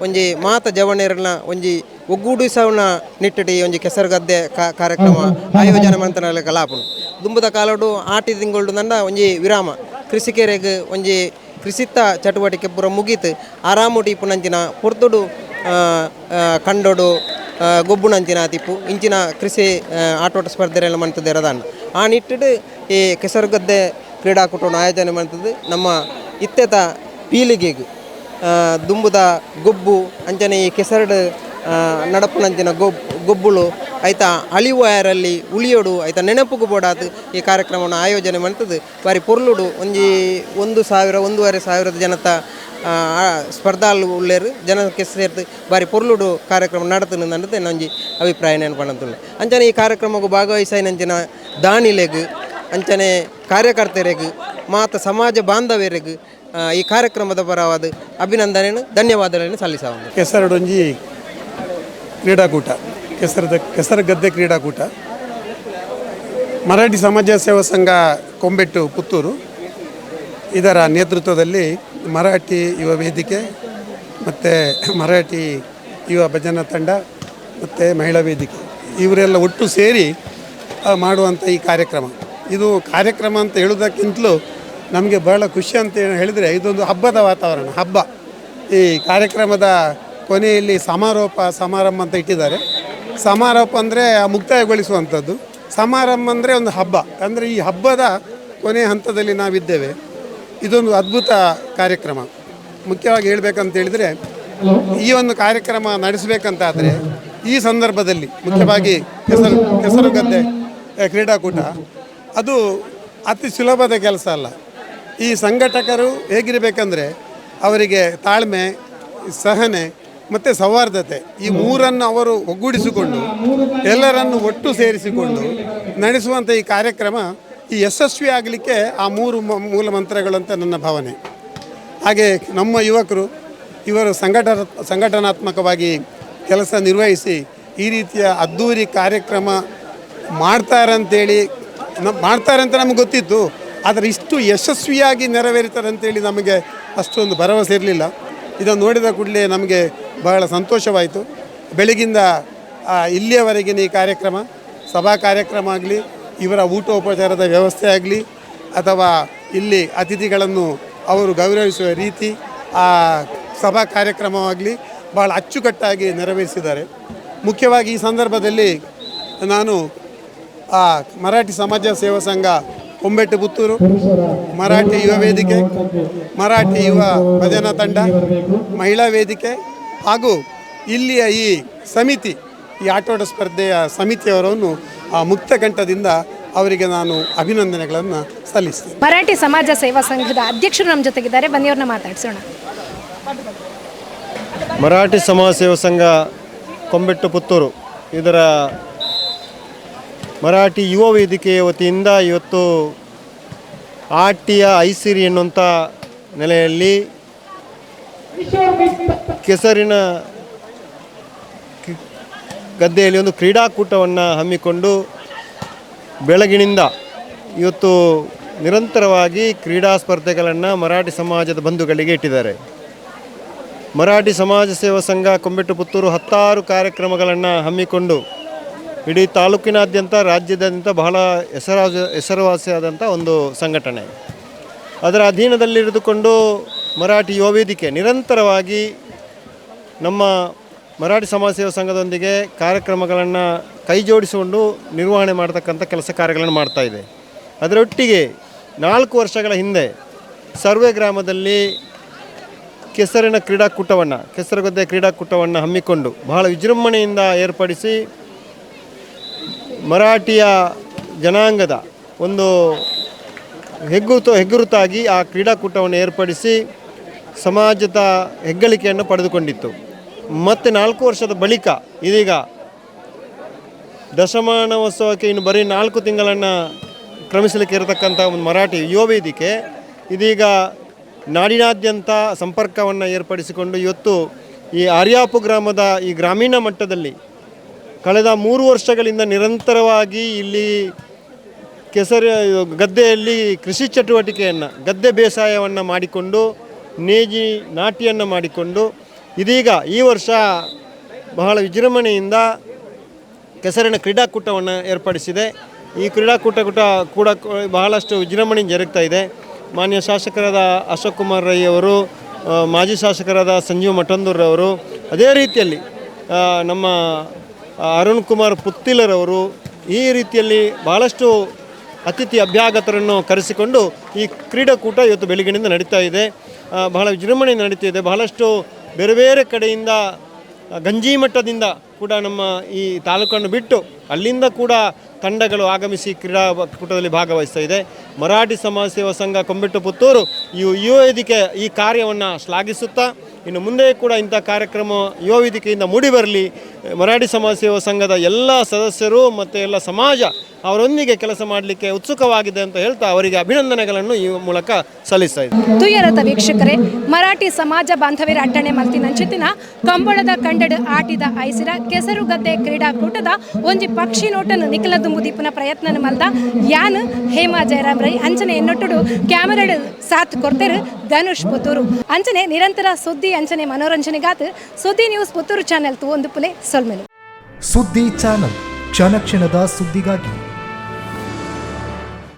ಒಂಜಿ ಮಾತ ಜವಣೆರ್ನ ಒಂಜಿ ಒಗ್ಗೂಡಿಸವನ ನಿಟ್ಟಿಡಿ ಒಂಜಿ ಕೆಸರುಗದ್ದೆ ಕಾರ್ಯಕ್ರಮ ಆಯೋಜನೆ ಮಂತನ ಕಲಾಪುನು ದುಂಬುದ ಕಾಲಡು ಆಟಿ ತಿಂಗಳು ನಂಡ ಒಂಜಿ ವಿರಾಮ ಕೃಷಿಕೆರೆಗ್ ಒಂಜಿ ಕೃಷಿತ್ತ ಚಟುವಟಿಕೆ ಪೂರ ಮುಗೀತು ಆರಾಮುಟಿ ಇಪ್ಪುನಂಚಿನ ಪೊರ್ತುಡು ಕಂಡೋಡು ಗೊಬ್ಬುನಂಚಿನ ತಿಪ್ಪು ಇಂಚಿನ ಕೃಷಿ ಆಟೋಟ ಸ್ಪರ್ಧೆಲ್ಲ ಮಂತದ್ದು ಇರೋದನ್ನ ಆ ನಿಟ್ಟಿಡು ಈ ಕೆಸರುಗದ್ದೆ ಕ್ರೀಡಾಕೂಟವನ್ನು ಆಯೋಜನೆ ಮಾಡ್ತದ್ದು ನಮ್ಮ ಇತ್ತೆತ ಪೀಳಿಗೆಗೆ ದುಂಬುದ ಗೊಬ್ಬು ಅಂಚನೆ ಈ ಕೆಸರಡು ನಡಪುನಂಚಿನ ಗೊಬ್ಬುಳು ಆಯ್ತಾ ಅಳಿವು ಯಾರಲ್ಲಿ ಉಳಿಯೋಡು ಆಯ್ತಾ ನೆನಪುಗೂ ಬೋಡಾದು ಈ ಕಾರ್ಯಕ್ರಮವನ್ನು ಆಯೋಜನೆ ಮಾಡ್ತದ್ದು ಬಾರಿ ಪೊರ್ಲುಡು ಒಂಜಿ 1,000-1,500 ಜನತ ಸ್ಪರ್ಧಾಲು ಉಳ್ಳೇರು ಜನಕ್ಕೆ ಸೇರ್ತು ಬಾರಿ ಪೊರ್ಲುಡು ಕಾರ್ಯಕ್ರಮ ನಡತನು ನನ್ನದು ನಂಜಿ ಅಭಿಪ್ರಾಯ ನೆನಪಣ್ಣಂತುಳ್ಳೆ ಅಂಚನೆ ಈ ಕಾರ್ಯಕ್ರಮಕ್ಕೂ ಭಾಗವಹಿಸಿನಂಚಿನ ದಾನಿಲೆಗ್ ಅಂಚನೆ ಕಾರ್ಯಕರ್ತರೆಗ್ ಮಾತ ಸಮಾಜ ಬಾಂಧವ್ಯರೆಗ್ ಈ ಕಾರ್ಯಕ್ರಮದ ಪರವಾದ ಅಭಿನಂದನೆಯನ್ನು ಧನ್ಯವಾದಗಳನ್ನು ಸಲ್ಲಿಸಬಹುದು. ಕೆಸರಡೊಂಜಿ ಕ್ರೀಡಾಕೂಟ ಕೆಸರುಗದ್ದೆ ಕ್ರೀಡಾಕೂಟ ಮರಾಠಿ ಸಮಾಜ ಸೇವಾ ಸಂಘ ಕೊಂಬೆಟ್ಟು ಪುತ್ತೂರು ಇದರ ನೇತೃತ್ವದಲ್ಲಿ ಮರಾಠಿ ಯುವ ವೇದಿಕೆ ಮತ್ತು ಮರಾಠಿ ಯುವ ಭಜನಾ ತಂಡ ಮತ್ತು ಮಹಿಳಾ ವೇದಿಕೆ ಇವರೆಲ್ಲ ಒಟ್ಟು ಸೇರಿ ಮಾಡುವಂಥ ಈ ಕಾರ್ಯಕ್ರಮ ಇದು ಕಾರ್ಯಕ್ರಮ ಅಂತ ಹೇಳೋದಕ್ಕಿಂತಲೂ ನಮಗೆ ಬಹಳ ಖುಷಿ ಅಂತ ಹೇಳಿದರೆ ಇದೊಂದು ಹಬ್ಬದ ವಾತಾವರಣ. ಹಬ್ಬ ಈ ಕಾರ್ಯಕ್ರಮದ ಕೊನೆಯಲ್ಲಿ ಸಮಾರಂಭ ಅಂತ ಇಟ್ಟಿದ್ದಾರೆ. ಸಮಾರೋಪ ಅಂದರೆ ಮುಕ್ತಾಯಗೊಳಿಸುವಂಥದ್ದು, ಸಮಾರಂಭ ಅಂದರೆ ಒಂದು ಹಬ್ಬ. ಅಂದರೆ ಈ ಹಬ್ಬದ ಕೊನೆಯ ಹಂತದಲ್ಲಿ ನಾವಿದ್ದೇವೆ. ಇದೊಂದು ಅದ್ಭುತ ಕಾರ್ಯಕ್ರಮ. ಮುಖ್ಯವಾಗಿ ಹೇಳಬೇಕಂತ ಹೇಳಿದರೆ ಈ ಒಂದು ಕಾರ್ಯಕ್ರಮ ನಡೆಸಬೇಕಂತಾದರೆ ಈ ಸಂದರ್ಭದಲ್ಲಿ ಮುಖ್ಯವಾಗಿ ಕೆಸರುಗದ್ದೆ ಕ್ರೀಡಾಕೂಟ ಅದು ಅತಿ ಸುಲಭದ ಕೆಲಸ ಅಲ್ಲ. ಈ ಸಂಘಟಕರು ಹೇಗಿರಬೇಕಂದ್ರೆ ಅವರಿಗೆ ತಾಳ್ಮೆ, ಸಹನೆ ಮತ್ತು ಸೌಹಾರ್ದತೆ ಈ ಮೂರನ್ನು ಅವರು ಒಗ್ಗೂಡಿಸಿಕೊಂಡು ಎಲ್ಲರನ್ನು ಒಟ್ಟು ಸೇರಿಸಿಕೊಂಡು ನಡೆಸುವಂಥ ಈ ಕಾರ್ಯಕ್ರಮ ಈ ಯಶಸ್ವಿ ಆಗಲಿಕ್ಕೆ ಆ ಮೂರು ಮೂಲ ಮಂತ್ರಗಳು ಅಂತ ನನ್ನ ಭಾವನೆ. ಹಾಗೆ ನಮ್ಮ ಯುವಕರು ಇವರು ಸಂಘಟನಾತ್ಮಕವಾಗಿ ಕೆಲಸ ನಿರ್ವಹಿಸಿ ಈ ರೀತಿಯ ಅದ್ಧೂರಿ ಕಾರ್ಯಕ್ರಮ ಮಾಡ್ತಾರೆ ಅಂತ ನಮಗೆ ಗೊತ್ತಿತ್ತು. ಆದರೆ ಇಷ್ಟು ಯಶಸ್ವಿಯಾಗಿ ನೆರವೇರ್ತಾರೆ ಅಂತೇಳಿ ನಮಗೆ ಅಷ್ಟೊಂದು ಭರವಸೆ ಇರಲಿಲ್ಲ. ಇದನ್ನು ನೋಡಿದ ಕೂಡಲೇ ನಮಗೆ ಬಹಳ ಸಂತೋಷವಾಯಿತು. ಬೆಳಗಿಂದ ಇಲ್ಲಿಯವರೆಗಿನ ಈ ಕಾರ್ಯಕ್ರಮ, ಸಭಾ ಕಾರ್ಯಕ್ರಮ ಆಗಲಿ, ಇವರ ಊಟೋಪಚಾರದ ವ್ಯವಸ್ಥೆ ಆಗಲಿ, ಅಥವಾ ಇಲ್ಲಿ ಅತಿಥಿಗಳನ್ನು ಅವರು ಗೌರವಿಸುವ ರೀತಿ, ಆ ಸಭಾ ಕಾರ್ಯಕ್ರಮವಾಗಲಿ ಭಾಳ ಅಚ್ಚುಕಟ್ಟಾಗಿ ನೆರವೇರಿಸಿದ್ದಾರೆ. ಮುಖ್ಯವಾಗಿ ಈ ಸಂದರ್ಭದಲ್ಲಿ ನಾನು ಮರಾಠಿ ಸಮಾಜ ಸೇವಾ ಸಂಘ ಕೊಂಬೆಟ್ಟು ಪುತ್ತೂರು, ಮರಾಠಿ ಯುವ ವೇದಿಕೆ, ಮರಾಠಿ ಯುವ ಭಜನಾ ತಂಡ, ಮಹಿಳಾ ವೇದಿಕೆ ಹಾಗೂ ಇಲ್ಲಿಯ ಈ ಸಮಿತಿ, ಈ ಆಟೋಟ ಸ್ಪರ್ಧೆಯ ಸಮಿತಿಯವರನ್ನು ಮುಕ್ತ ಕಂಠದಿಂದ ಅವರಿಗೆ ನಾನು ಅಭಿನಂದನೆಗಳನ್ನು ಸಲ್ಲಿಸ್ತೇನೆ. ಮರಾಠಿ ಸಮಾಜ ಸೇವಾ ಸಂಘದ ಅಧ್ಯಕ್ಷರು ನಮ್ಮ ಜೊತೆಗಿದ್ದಾರೆ, ಬನ್ನಿ ಅವ್ರನ್ನ ಮಾತಾಡ್ಸೋಣ. ಮರಾಠಿ ಸಮಾಜ ಸೇವಾ ಸಂಘ ಕೊಂಬೆಟ್ಟು ಪುತ್ತೂರು ಇದರ ಮರಾಠಿ ಯುವ ವೇದಿಕೆಯ ವತಿಯಿಂದ ಇವತ್ತು ಆಟಿಯ ಐಸಿರಿ ಎನ್ನುವಂಥ ನೆಲೆಯಲ್ಲಿ ಕೆಸರಿನ ಗದ್ದೆಯಲ್ಲಿ ಒಂದು ಕ್ರೀಡಾಕೂಟವನ್ನು ಹಮ್ಮಿಕೊಂಡು ಬೆಳಗಿನಿಂದ ಇವತ್ತು ನಿರಂತರವಾಗಿ ಕ್ರೀಡಾ ಸ್ಪರ್ಧೆಗಳನ್ನು ಮರಾಠಿ ಸಮಾಜದ ಬಂಧುಗಳಿಗೆ ಇಟ್ಟಿದ್ದಾರೆ. ಮರಾಠಿ ಸಮಾಜ ಸೇವಾ ಸಂಘ ಕೊಂಬೆಟ್ಟು ಪುತ್ತೂರು 10 ಕಾರ್ಯಕ್ರಮಗಳನ್ನು ಹಮ್ಮಿಕೊಂಡು ಇಡೀ ತಾಲೂಕಿನಾದ್ಯಂತ ರಾಜ್ಯದಾದ್ಯಂತ ಬಹಳ ಹೆಸರುವಾಸಿಯಾದಂಥ ಒಂದು ಸಂಘಟನೆ. ಅದರ ಅಧೀನದಲ್ಲಿರಿದುಕೊಂಡು ಮರಾಠಿ ಯುವ ವೇದಿಕೆ ನಿರಂತರವಾಗಿ ನಮ್ಮ ಮರಾಠಿ ಸಮಾಜ ಸೇವಾ ಸಂಘದೊಂದಿಗೆ ಕಾರ್ಯಕ್ರಮಗಳನ್ನು ಕೈಜೋಡಿಸಿಕೊಂಡು ನಿರ್ವಹಣೆ ಮಾಡ್ತಕ್ಕಂಥ ಕೆಲಸ ಕಾರ್ಯಗಳನ್ನು ಮಾಡ್ತಾಯಿದೆ. ಅದರೊಟ್ಟಿಗೆ 4 ವರ್ಷಗಳ ಹಿಂದೆ ಸರ್ವೆ ಗ್ರಾಮದಲ್ಲಿ ಕೆಸರುಗದ್ದೆ ಕ್ರೀಡಾಕೂಟವನ್ನು ಹಮ್ಮಿಕೊಂಡು ಬಹಳ ವಿಜೃಂಭಣೆಯಿಂದ ಏರ್ಪಡಿಸಿ ಮರಾಠಿಯ ಜನಾಂಗದ ಒಂದು ಹೆಗ್ಗುರುತಾಗಿ ಆ ಕ್ರೀಡಾಕೂಟವನ್ನು ಏರ್ಪಡಿಸಿ ಸಮಾಜದ ಹೆಗ್ಗಳಿಕೆಯನ್ನು ಪಡೆದುಕೊಂಡಿತ್ತು. ಮತ್ತು 4 ವರ್ಷದ ಬಳಿಕ ಇದೀಗ ದಶಮಾನೋತ್ಸವಕ್ಕೆ ಇನ್ನು ಬರೀ 4 ತಿಂಗಳನ್ನು ಕ್ರಮಿಸಲಿಕ್ಕೆ ಇರತಕ್ಕಂಥ ಒಂದು ಮರಾಠಿ ಯುವ ವೇದಿಕೆ ಇದೀಗ ನಾಡಿನಾದ್ಯಂತ ಸಂಪರ್ಕವನ್ನು ಏರ್ಪಡಿಸಿಕೊಂಡು ಇವತ್ತು ಈ ಆರ್ಯಾಪು ಗ್ರಾಮದ ಈ ಗ್ರಾಮೀಣ ಮಟ್ಟದಲ್ಲಿ ಕಳೆದ 3 ವರ್ಷಗಳಿಂದ ನಿರಂತರವಾಗಿ ಇಲ್ಲಿ ಗದ್ದೆಯಲ್ಲಿ ಕೃಷಿ ಚಟುವಟಿಕೆಯನ್ನು, ಗದ್ದೆ ಬೇಸಾಯವನ್ನು ಮಾಡಿಕೊಂಡು, ನೇಜಿ ನಾಟಿಯನ್ನು ಮಾಡಿಕೊಂಡು ಇದೀಗ ಈ ವರ್ಷ ಬಹಳ ವಿಜೃಂಭಣೆಯಿಂದ ಕೆಸರಿನ ಕ್ರೀಡಾಕೂಟವನ್ನು ಏರ್ಪಡಿಸಿದೆ. ಈ ಕ್ರೀಡಾಕೂಟ ಕೂಡ ಬಹಳಷ್ಟು ವಿಜೃಂಭಣೆಯಿಂದ ಜರುಗ್ತಾ ಇದೆ. ಮಾನ್ಯ ಶಾಸಕರಾದ ಅಶೋಕ್ ಕುಮಾರ್ ರೈ ಅವರು, ಮಾಜಿ ಶಾಸಕರಾದ ಸಂಜೀವ್ ಮಠಂದೂರವರು, ಅದೇ ರೀತಿಯಲ್ಲಿ ನಮ್ಮ ಅರುಣ್ ಕುಮಾರ್ ಪುತ್ತಿಲರವರು, ಈ ರೀತಿಯಲ್ಲಿ ಬಹಳಷ್ಟು ಅತಿಥಿ ಅಭ್ಯಾಗತರನ್ನು ಕರೆಸಿಕೊಂಡು ಈ ಕ್ರೀಡಾಕೂಟ ಇವತ್ತು ಬೆಳಗ್ಗಿನಿಂದ ನಡೀತಾ ಇದೆ. ಬಹಳ ವಿಜೃಂಭಣೆಯಿಂದ ನಡೀತಿದೆ. ಬಹಳಷ್ಟು ಬೇರೆ ಬೇರೆ ಕಡೆಯಿಂದ ಗಂಜಿ ಮಟ್ಟದಿಂದ ಕೂಡ ನಮ್ಮ ಈ ತಾಲೂಕನ್ನು ಬಿಟ್ಟು ಅಲ್ಲಿಂದ ಕೂಡ ತಂಡಗಳು ಆಗಮಿಸಿ ಕ್ರೀಡಾಕೂಟದಲ್ಲಿ ಭಾಗವಹಿಸ್ತಾ ಇದೆ. ಮರಾಠಿ ಸಮಾಜ ಸೇವಾ ಸಂಘ ಕೊಂಬೆಟ್ಟು ಪುತ್ತೂರು ಯುವ ವೇದಿಕೆ ಈ ಕಾರ್ಯವನ್ನು ಶ್ಲಾಘಿಸುತ್ತಾ ಇನ್ನು ಮುಂದೆ ಕೂಡ ಇಂಥ ಕಾರ್ಯಕ್ರಮ ಯುವ ವೇದಿಕೆಯಿಂದ ಮೂಡಿಬರಲಿ. ಮರಾಠಿ ಸಮಾಜ ಸೇವಾ ಸಂಘದ ಎಲ್ಲ ಸದಸ್ಯರು ಮತ್ತು ಎಲ್ಲ ಸಮಾಜ ಅವರೊಂದಿಗೆ ಕೆಲಸ ಮಾಡಲಿಕ್ಕೆ ಉತ್ಸುಕವಾಗಿದೆ ಅಂತ ಹೇಳ್ತಾ ಅವರಿಗೆ ಅಭಿನಂದನೆಗಳನ್ನು ಈ ಮೂಲಕ ಸಲ್ಲಿಸ್ತಾ ಇದ್ದಾರೆ. ತುಯರದ ವೀಕ್ಷಕರೇ, ಮರಾಠಿ ಸಮಾಜ ಬಾಂಧವ್ಯರ ಅಟ್ಟಣೆ ಮಲ್ತಿನಂಚಿತ್ತಿನ ಕಂಬಳದ ಕಂಡಡು ಆಟಿದ ಐಸಿರ ಕೆಸರುಗದ್ದೆ ಕ್ರೀಡಾಕೂಟದ ಒಂಜಿ ಪಕ್ಷಿ ನೋಟನ್ನು ನಿಖಲದುಂಬು ದೀಪನ ಪ್ರಯತ್ನ ಮಲ್ದ ಯಾನ್ ಹೇಮಾ ಜಯರಾಮ್ ರೈ ಅಂಚನೆ ಎನ್ನೊಟ್ಟುಡು ಕ್ಯಾಮರಾಡ್ ಸಾಥ್ ಕೊಡ್ತೇರು ಧನುಷ್ ಪುತ್ತೂರು. ಅಂಚನೆ ನಿರಂತರ ಸುದ್ದಿ ಅಂಚನೆ ಮನೋರಂಜನೆಗಾತ್ ಸುದ್ದಿ ನ್ಯೂಸ್ ಪುತ್ತೂರು ಚಾನೆಲ್ ಒಂದು ಪುಲೆ ಸೊಲ್ಮೆಲು ಸುದ್ದಿ ಚಾನಲ್ ಕ್ಷಣ ಕ್ಷಣದ ಸುದ್ದಿಗಾಗಿ